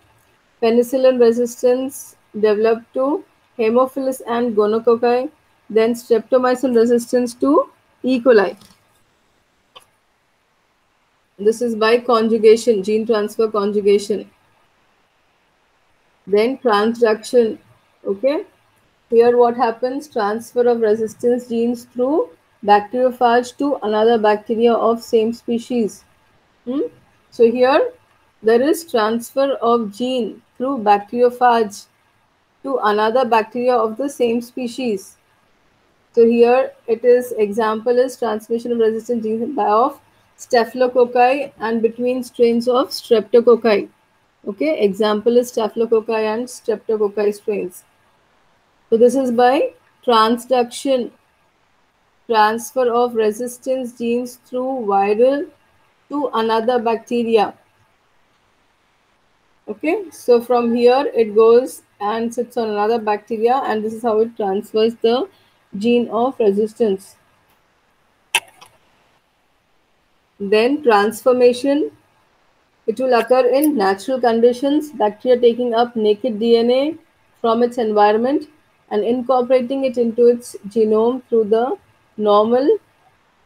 penicillin resistance developed to Haemophilus and gonococcus, then streptomycin resistance to E. coli. This is by conjugation, gene transfer conjugation. Then transduction. Okay, here what happens? Transfer of resistance genes through bacteriophage to another bacteria of same species. So here there is transfer of gene through bacteriophage to another bacteria of the same species. So here it is, example is transmission of resistant genes of staphylococci and between strains of streptococci. Okay, example is staphylococci and streptococci strains. So this is by transduction, transfer of resistance genes through viral to another bacteria. Okay, so from here it goes and sits on another bacteria, and this is how it transfers the gene of resistance. Then transformation, it will occur in natural conditions, bacteria taking up naked DNA from its environment and incorporating it into its genome through the normal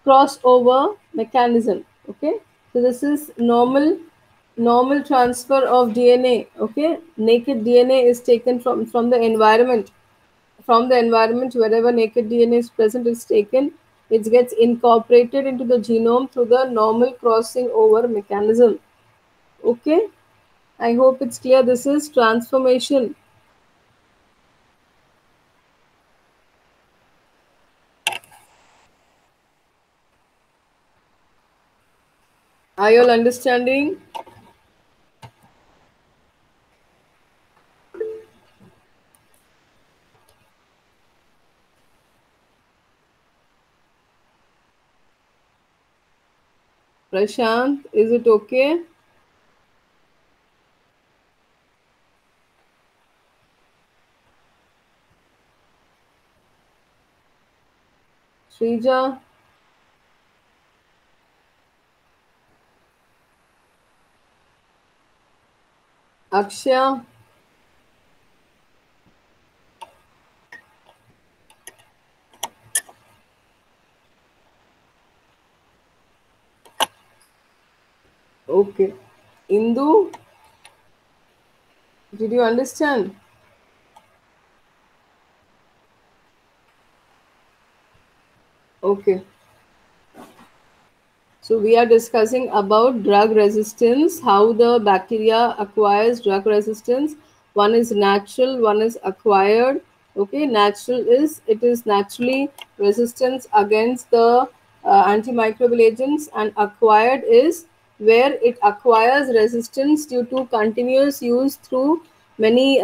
crossover mechanism. Okay, so this is normal transfer of DNA. Okay, naked DNA is taken from the environment. From the environment, wherever naked DNA is present, is taken. It gets incorporated into the genome through the normal crossing over mechanism. Okay, I hope it's clear. This is transformation. Are you all understanding? Prashant, is it okay? Srija? Akshya? Okay. Indu, did you understand? Okay. So we are discussing about drug resistance, how the bacteria acquires drug resistance. One is natural, one is acquired. Okay, natural is it is naturally resistance against the antimicrobial agents, and acquired is where it acquires resistance due to continuous use through many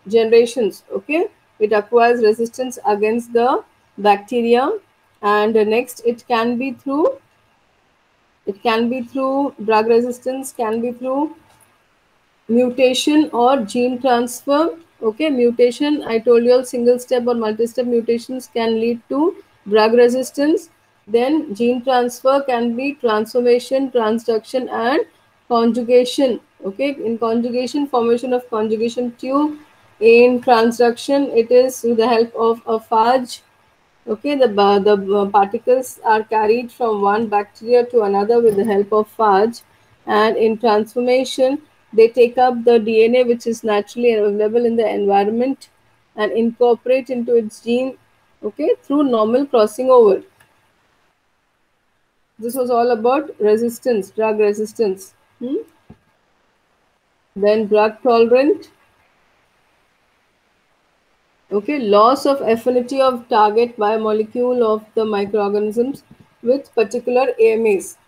generations. Okay, it acquires resistance against the bacteria, and next it can be through drug resistance, can be through mutation or gene transfer. Okay, mutation, I told you all single step or multi-step mutations can lead to drug resistance. Then gene transfer can be transformation, transduction, and conjugation. Okay, in conjugation, formation of conjugation tube. In transduction, it is with the help of a phage. Okay, the particles are carried from one bacteria to another with the help of phage, and in transformation, they take up the DNA which is naturally available in the environment and incorporate into its gene. Okay, through normal crossing over. This was all about resistance, drug resistance. Then drug tolerant. Okay, loss of affinity of target biomolecule of the microorganisms with particular AMAs.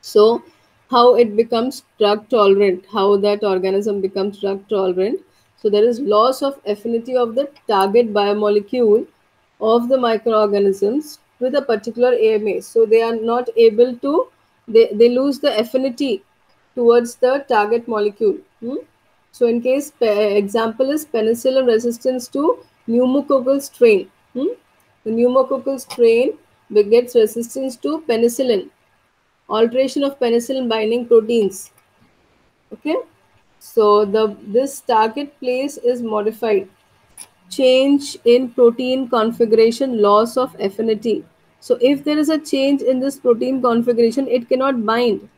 So, how it becomes drug tolerant, how that organism becomes drug tolerant. So, there is loss of affinity of the target biomolecule of the microorganisms with a particular AMA. So, they are not able to, they lose the affinity towards the target molecule. So, in case example is penicillin resistance to pneumococcal strain. The pneumococcal strain gets resistance to penicillin, alteration of penicillin binding proteins. Okay, so this target place is modified, change in protein configuration, loss of affinity. So if there is a change in this protein configuration, it cannot bind.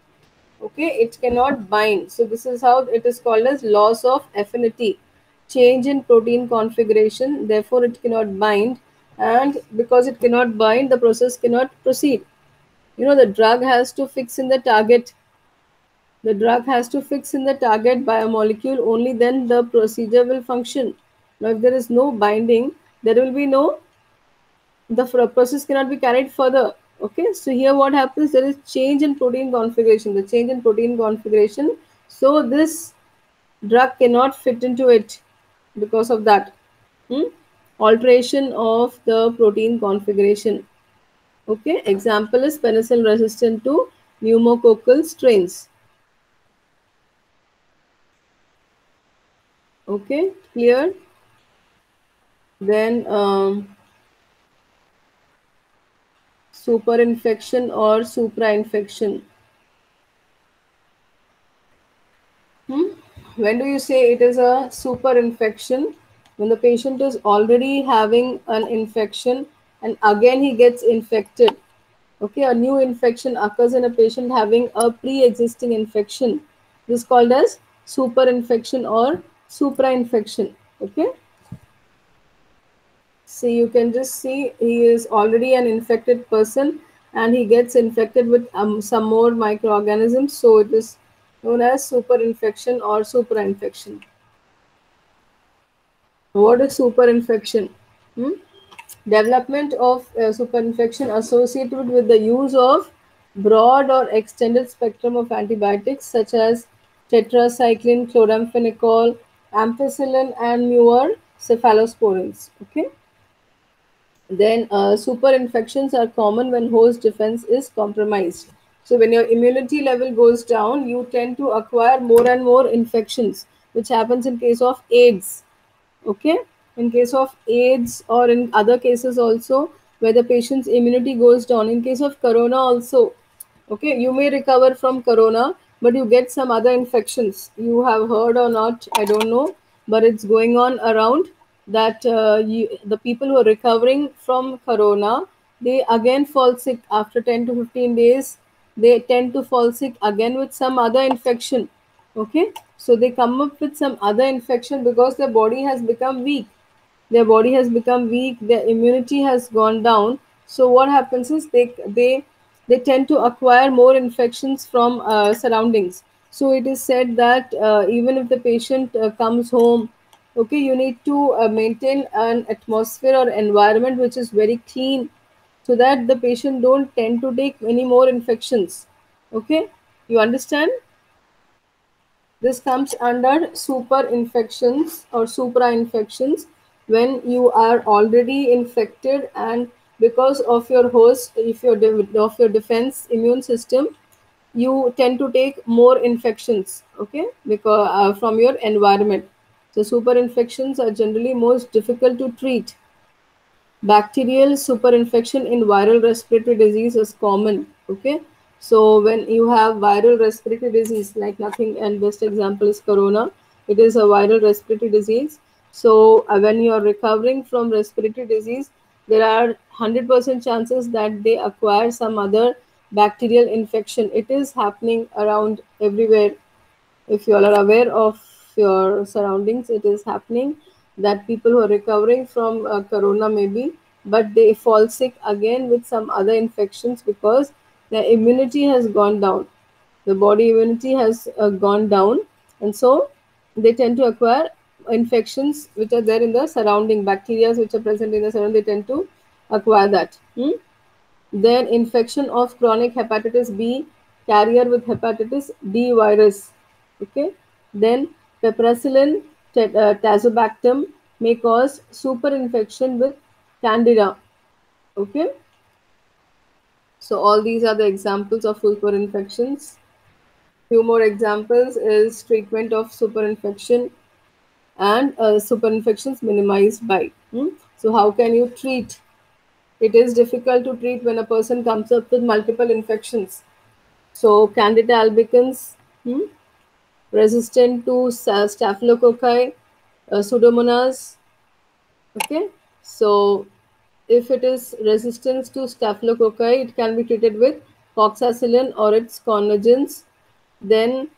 Okay, it cannot bind. So this is how it is called as loss of affinity, change in protein configuration, therefore it cannot bind, and because it cannot bind, the process cannot proceed. The drug has to fix in the target. The drug has to fix in the target biomolecule, only then the procedure will function. Now, if there is no binding, there will be no, the process cannot be carried further. Okay, so here what happens, there is change in protein configuration, the change in protein configuration. So, this drug cannot fit into it because of that. Alteration of the protein configuration. Okay, example is penicillin resistant to pneumococcal strains. Okay, clear? Then Superinfection or suprainfection? When do you say it is a superinfection? When the patient is already having an infection and again he gets infected. Okay, a new infection occurs in a patient having a pre-existing infection. This is called as superinfection or suprainfection. Okay. So you can just see he is already an infected person and he gets infected with some more microorganisms. So it is known as superinfection or suprainfection. What is superinfection? Development of superinfection associated with the use of broad or extended spectrum of antibiotics such as tetracycline, chloramphenicol, ampicillin, and newer cephalosporins. Okay. Then superinfections are common when host defense is compromised. So when your immunity level goes down, you tend to acquire more and more infections, which happens in case of AIDS. Okay, in case of AIDS or in other cases also where the patient's immunity goes down. In case of corona also, okay, you may recover from corona, but you get some other infections. You have heard or not, I don't know, but it's going on around that the people who are recovering from corona, they again fall sick after 10 to 15 days. They tend to fall sick again with some other infection. Okay, so they come up with some other infection because their body has become weak. Their immunity has gone down. So what happens is they tend to acquire more infections from surroundings. So it is said that even if the patient comes home, okay, you need to maintain an atmosphere or environment which is very clean, so that the patient don't tend to take any more infections. Okay, you understand? This comes under superinfections or suprainfections when you are already infected, and because of your host, if your of your defense immune system, you tend to take more infections. Okay, because from your environment. So superinfections are generally most difficult to treat. Bacterial superinfection in viral respiratory disease is common. Okay, so when you have viral respiratory disease, like nothing, and best example is corona, it is a viral respiratory disease. So when you are recovering from respiratory disease, there are 100% chances that they acquire some other bacterial infection. It is happening around everywhere. If you all are aware of your surroundings, it is happening that people who are recovering from corona maybe, but they fall sick again with some other infections because their immunity has gone down. The body immunity has gone down, and so they tend to acquire infections which are there in the surrounding bacteria which are present in the surrounding. They tend to acquire that. Then infection of chronic hepatitis B, carrier with hepatitis D virus. Okay. Then piperacillin tazobactam may cause superinfection with candida. Okay. So all these are the examples of superinfections. Few more examples is treatment of superinfection and superinfections minimized by. So how can you treat? It is difficult to treat when a person comes up with multiple infections. So Candida albicans, resistant to staphylococci, Pseudomonas. Okay, so if it is resistance to staphylococci, it can be treated with coxacillin or its convergence. Then,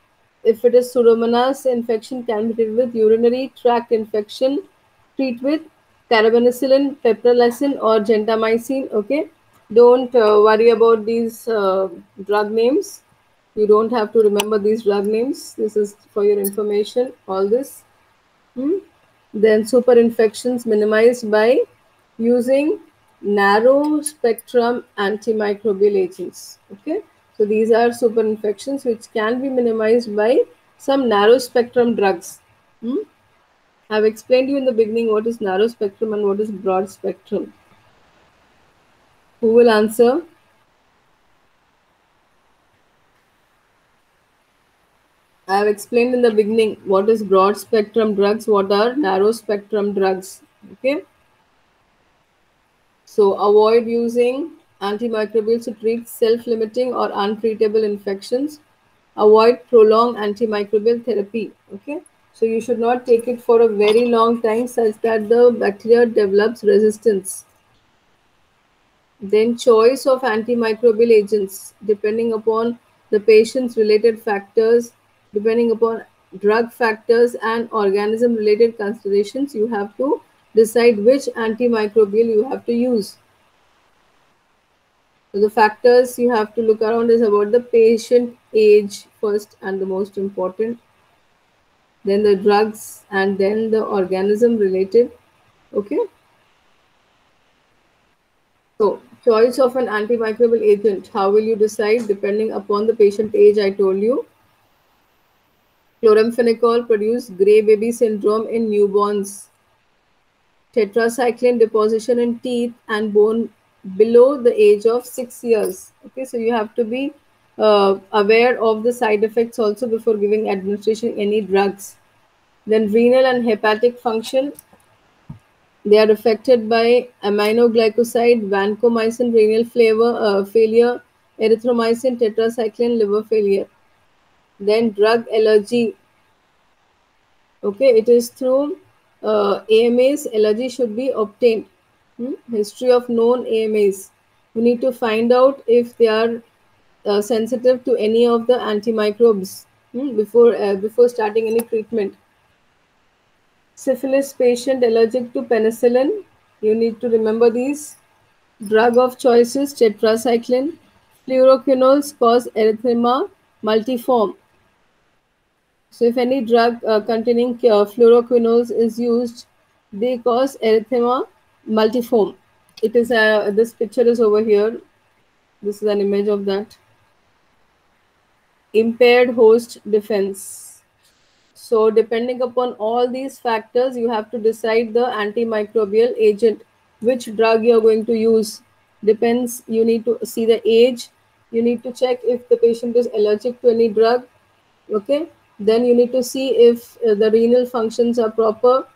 if it is Pseudomonas infection, can be treated with urinary tract infection. Treat with carbamazepine, piperacillin, or gentamicin. Okay, don't worry about these drug names. You don't have to remember these drug names. This is for your information. All this. Then superinfections minimized by using narrow spectrum antimicrobial agents. Okay, so these are superinfections which can be minimized by some narrow spectrum drugs. I've explained you in the beginning what is narrow spectrum and what is broad spectrum. Who will answer? I have explained in the beginning what is broad spectrum drugs, what are narrow spectrum drugs. Okay. So avoid using antimicrobials to treat self-limiting or untreatable infections. Avoid prolonged antimicrobial therapy. Okay, so you should not take it for a very long time such that the bacteria develops resistance. Then choice of antimicrobial agents depending upon the patient's related factors, depending upon drug factors and organism related considerations, you have to decide which antimicrobial you have to use. So the factors you have to look around is about the patient age first and the most important, then the drugs, and then the organism related. Okay. So, choice of an antimicrobial agent. How will you decide? Depending upon the patient age, I told you. Chloramphenicol produce gray baby syndrome in newborns. Tetracycline deposition in teeth and bone below the age of 6 years. Okay, so you have to be aware of the side effects also before giving administration any drugs. Then renal and hepatic function. They are affected by aminoglycoside, vancomycin, renal failure, erythromycin, tetracycline, liver failure. Then drug allergy. Okay, it is through AMAs. Allergy should be obtained. History of known AMAs. You need to find out if they are sensitive to any of the antimicrobes before starting any treatment. Syphilis patient allergic to penicillin. You need to remember these. Drug of choices tetracycline. Fluoroquinones cause erythema multiforme. So if any drug containing fluoroquinones is used, they cause erythema multiforme. It is this picture is over here. This is an image of that. Impaired host defense. So depending upon all these factors, you have to decide the antimicrobial agent, which drug you are going to use. Depends, you need to see the age, you need to check if the patient is allergic to any drug. Okay, then you need to see if the renal functions are proper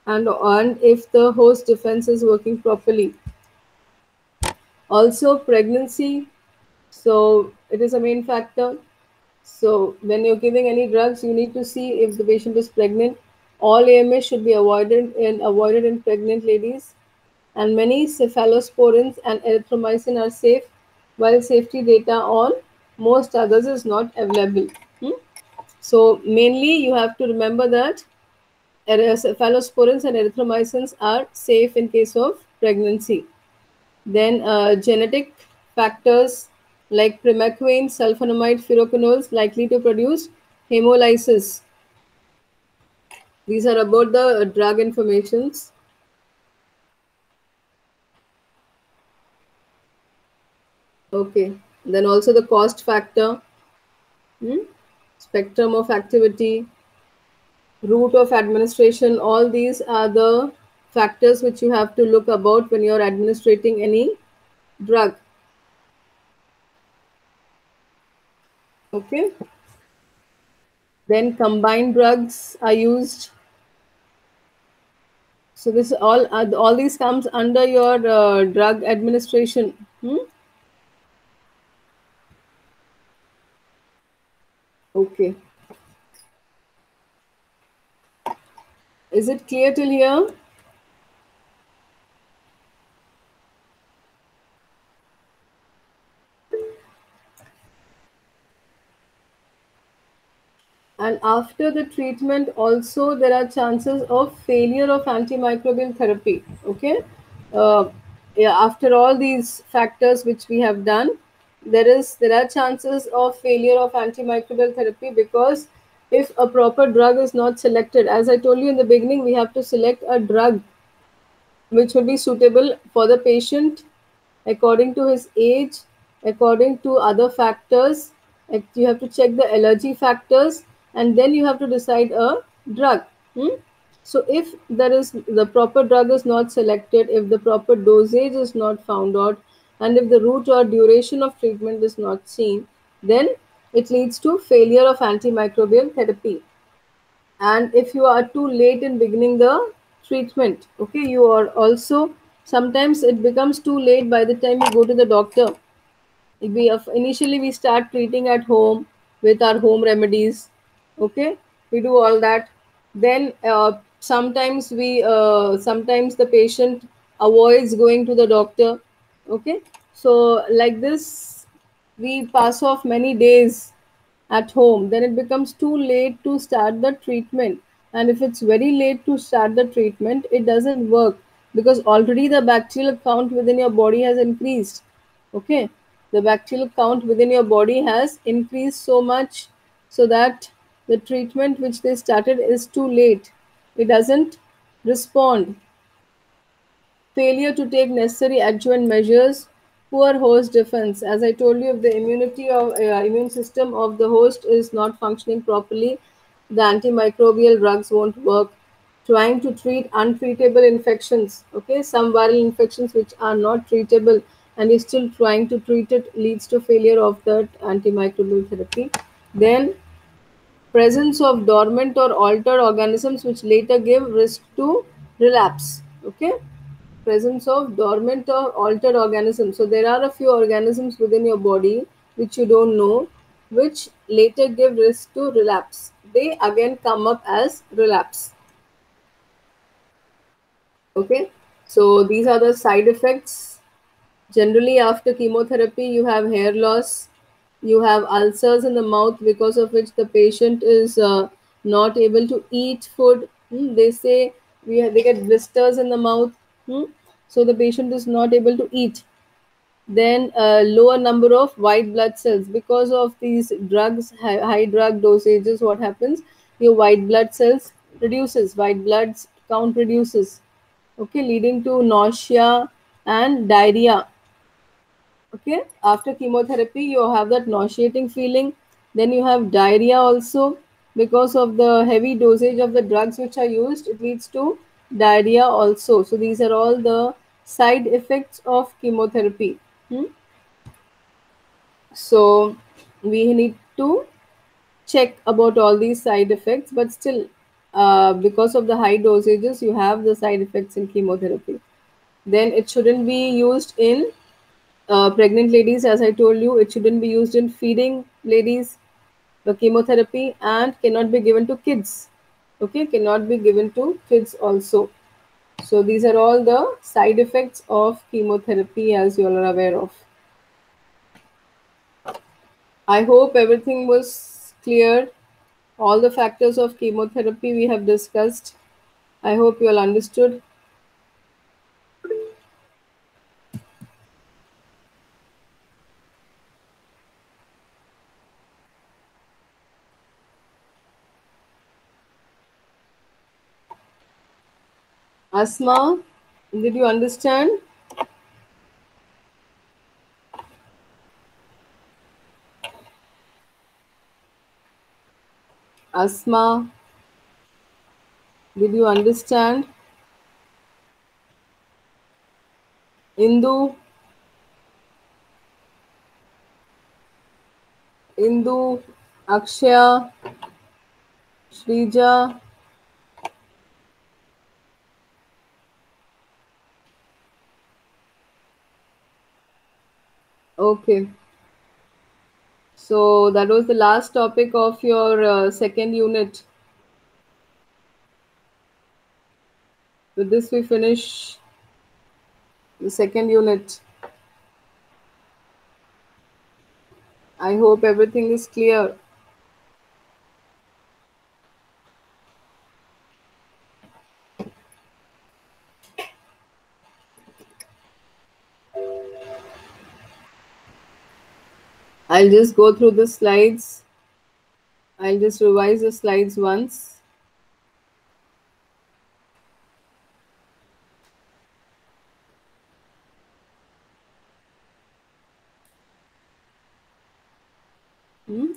and if the host defense is working properly. Also pregnancy, so it is a main factor. So when you're giving any drugs, you need to see if the patient is pregnant. All AMS should be avoided in pregnant ladies. And many cephalosporins and erythromycin are safe, while safety data on most others is not available. So mainly you have to remember that cephalosporins and erythromycins are safe in case of pregnancy. Then genetic factors like primaquine, sulfonamide, furoquinols likely to produce hemolysis. These are about the drug informations. Okay, then also the cost factor, spectrum of activity, route of administration. All these are the factors which you have to look about when you're administrating any drug. Okay. Then combined drugs are used. So this all these comes under your drug administration. Okay. Is it clear till here? And after the treatment also there are chances of failure of antimicrobial therapy. Okay. Yeah, after all these factors which we have done, there are chances of failure of antimicrobial therapy, because if a proper drug is not selected, as I told you in the beginning, we have to select a drug which will be suitable for the patient according to his age, according to other factors. You have to check the allergy factors, and then you have to decide a drug. So if there is the proper drug is not selected, if the proper dosage is not found out, and if the route or duration of treatment is not seen, then it leads to failure of antimicrobial therapy. And if you are too late in beginning the treatment, okay, you are also sometimes it becomes too late by the time you go to the doctor. Initially we start treating at home with our home remedies. Okay, we do all that. Then sometimes the patient avoids going to the doctor. Okay, so like this we pass off many days at home. Then it becomes too late to start the treatment, and if it's very late to start the treatment, it doesn't work because already the bacterial count within your body has increased. Okay, the bacterial count within your body has increased so much, so that the treatment which they started is too late. It doesn't respond. Failure to take necessary adjuvant measures, poor host defense. As I told you, if the immune system of the host is not functioning properly, the antimicrobial drugs won't work. Trying to treat untreatable infections, okay, some viral infections which are not treatable, and you're still trying to treat it, leads to failure of that antimicrobial therapy. Then presence of dormant or altered organisms which later give risk to relapse. Okay, presence of dormant or altered organisms. So there are a few organisms within your body which you don't know, which later give risk to relapse. They again come up as relapse. Okay, so these are the side effects. Generally, after chemotherapy, you have hair loss, you have ulcers in the mouth because of which the patient is not able to eat food. They say they get blisters in the mouth. So the patient is not able to eat. Then a lower number of white blood cells because of these drugs, high drug dosages. What happens? Your white blood cells reduces, white blood count reduces. Okay, leading to nausea and diarrhea. Okay, after chemotherapy you have that nauseating feeling. Then you have diarrhea also because of the heavy dosage of the drugs which are used. It leads to diarrhea also. So these are all the side effects of chemotherapy. So we need to check about all these side effects, but still because of the high dosages you have the side effects in chemotherapy. Then it shouldn't be used in pregnant ladies. As I told you, it shouldn't be used in feeding ladies, the chemotherapy, and cannot be given to kids. Okay, cannot be given to kids also. So these are all the side effects of chemotherapy, as you all are aware of. I hope everything was clear. All the factors of chemotherapy we have discussed. I hope you all understood. Asma, did you understand? Asma, did you understand? Indu, Akshaya, Shrija. Okay. So that was the last topic of your second unit. With this, we finish the second unit. I hope everything is clear. I'll just go through the slides. I'll just revise the slides once.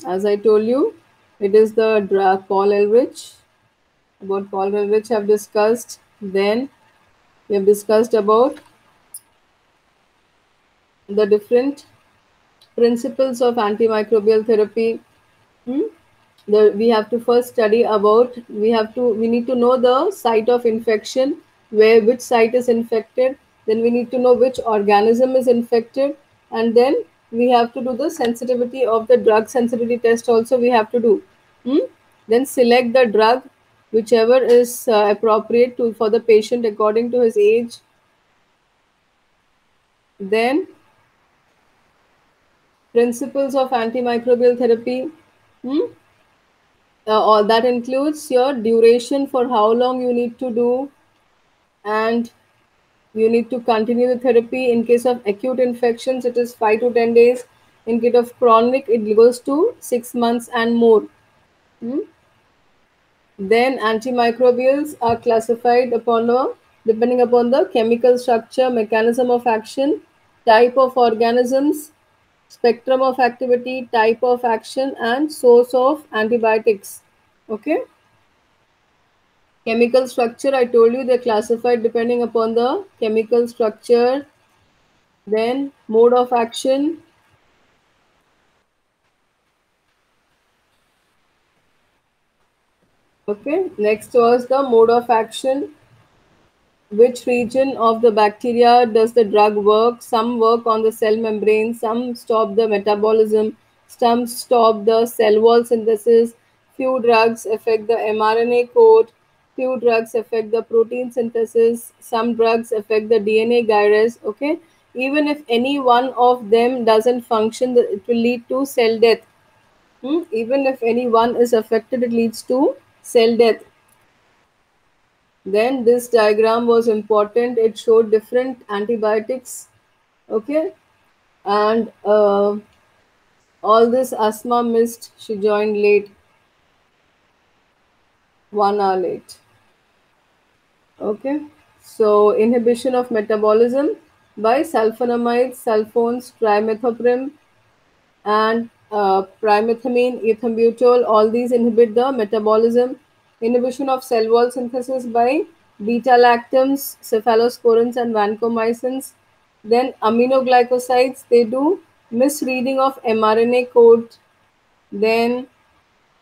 As I told you, it is the Paul Ehrlich. About Paul Ehrlich I've discussed. Then we have discussed about the different principles of antimicrobial therapy. We have to first study about, we need to know the site of infection, which site is infected, Then we need to know which organism is infected, and then we have to do the sensitivity of the drug sensitivity test also we have to do. Then select the drug whichever is appropriate to for the patient according to his age. Then principles of antimicrobial therapy. All that includes your duration, for how long you need to do, and you need to continue the therapy. In case of acute infections, it is 5 to 10 days. In case of chronic, it goes to 6 months and more. Then antimicrobials are classified depending upon the chemical structure, mechanism of action, type of organisms, spectrum of activity, type of action, and source of antibiotics. Okay. Chemical structure, I told you they're classified depending upon the chemical structure. Then mode of action. Okay, next was the mode of action. Which region of the bacteria does the drug work? Some work on the cell membrane, some stop the metabolism, some stop the cell wall synthesis. Few drugs affect the mRNA code, few drugs affect the protein synthesis, some drugs affect the DNA gyrase. Okay, even if any one of them doesn't function, it will lead to cell death. Even if any one is affected, it leads to cell death. Then this diagram was important. It showed different antibiotics. Okay, and all this Asma missed. She joined late, 1 hour late. Okay, so inhibition of metabolism by sulfonamides, sulfones, trimethoprim, and primethamine, ethambutol. All these inhibit the metabolism. Inhibition of cell wall synthesis by beta-lactams, cephalosporins, and vancomycins. Then aminoglycosides, they do misreading of mRNA code. Then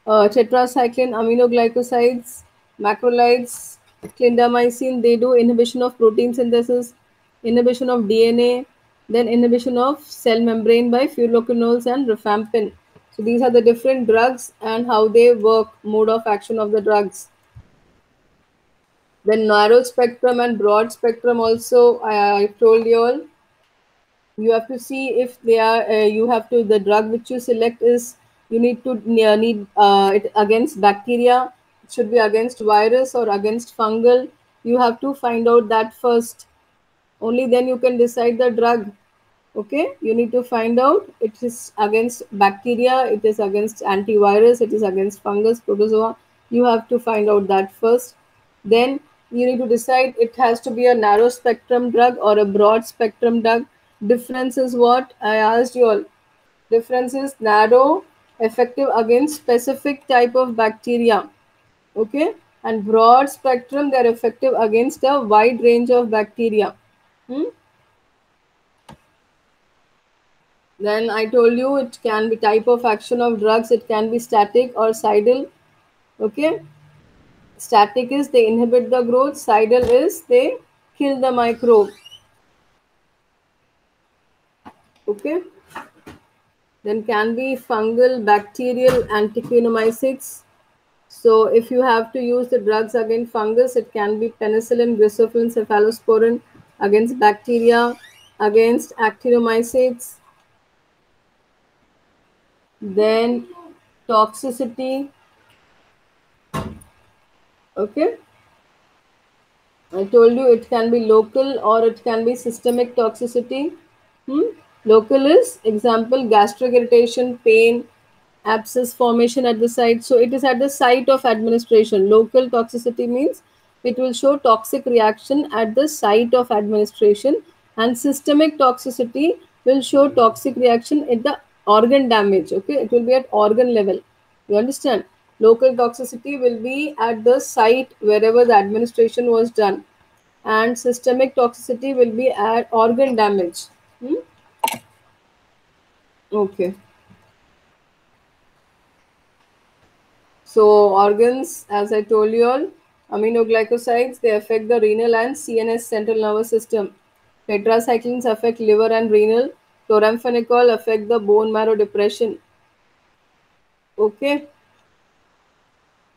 tetracycline aminoglycosides, macrolides, clindamycin, they do inhibition of protein synthesis, inhibition of DNA, then inhibition of cell membrane by fluoroquinones and rifampin. So these are the different drugs and how they work, mode of action of the drugs. Then narrow spectrum and broad spectrum also, I told you all. You have to see if they are, you have to, the drug which you select is, you need to need it against bacteria, it should be against virus or against fungal. You have to find out that first. Only then you can decide the drug. Okay, you need to find out it is against bacteria, it is against antivirus, it is against fungus, protozoa. You have to find out that first. Then you need to decide it has to be a narrow spectrum drug or a broad spectrum drug. Difference is what I asked you all. Difference is narrow, effective against specific type of bacteria. Okay, and broad spectrum, they are effective against a wide range of bacteria. Then I told you it can be type of action of drugs. It can be static or cidal. Okay. Static is they inhibit the growth. Cidal is they kill the microbe. Okay. Then can be fungal, bacterial, antiquinomycetes. So if you have to use the drugs against fungus, it can be penicillin, grisophilin, cephalosporin. Against bacteria, against actinomycetes. Then toxicity. Okay, I told you it can be local or it can be systemic toxicity. Local is example gastric irritation, pain, abscess formation at the site. So it is at the site of administration. Local toxicity means it will show toxic reaction at the site of administration, and systemic toxicity will show toxic reaction at the organ damage. Okay, it will be at organ level. You understand? Local toxicity will be at the site wherever the administration was done, and systemic toxicity will be at organ damage. Okay. So organs, as I told you all, aminoglycosides, they affect the renal and CNS, central nervous system. Tetracyclines affect liver and renal. Chloramphenicol affect the bone marrow depression. Okay.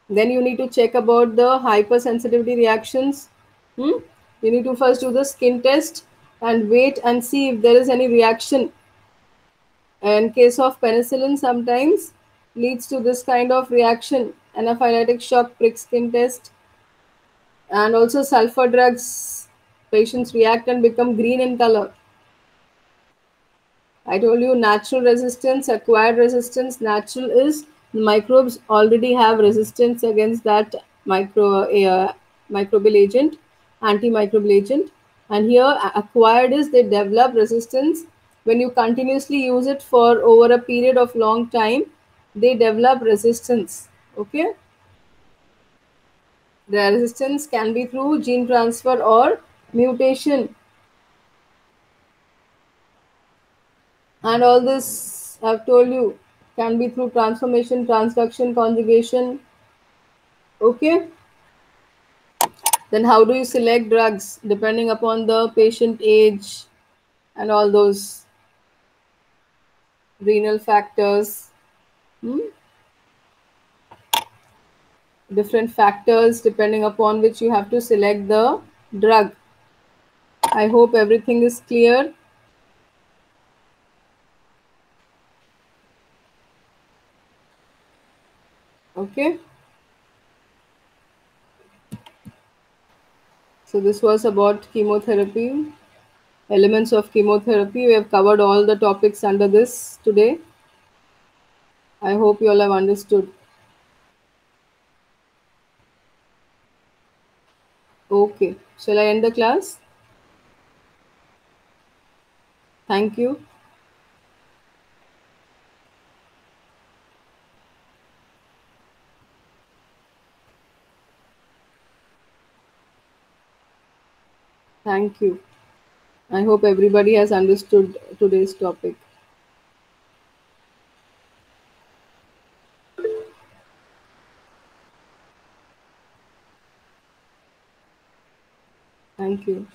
Then you need to check about the hypersensitivity reactions. You need to first do the skin test and wait and see if there is any reaction. In case of penicillin, sometimes leads to this kind of reaction: anaphylactic shock, prick skin test, and also sulfur drugs. Patients react and become green in color. I told you natural resistance, acquired resistance. Natural is microbes already have resistance against that microbial agent, antimicrobial agent. And here acquired is they develop resistance when you continuously use it for over a period of long time. They develop resistance. Okay, the resistance can be through gene transfer or mutation. And all this I've told you can be through transformation, transduction, conjugation. Okay. Then how do you select drugs? Depending upon the patient age and all those renal factors. Different factors depending upon which you have to select the drug. I hope everything is clear. Okay. So this was about chemotherapy, elements of chemotherapy. We have covered all the topics under this today. I hope you all have understood. Okay. Shall I end the class? Thank you. Thank you. I hope everybody has understood today's topic. Thank you.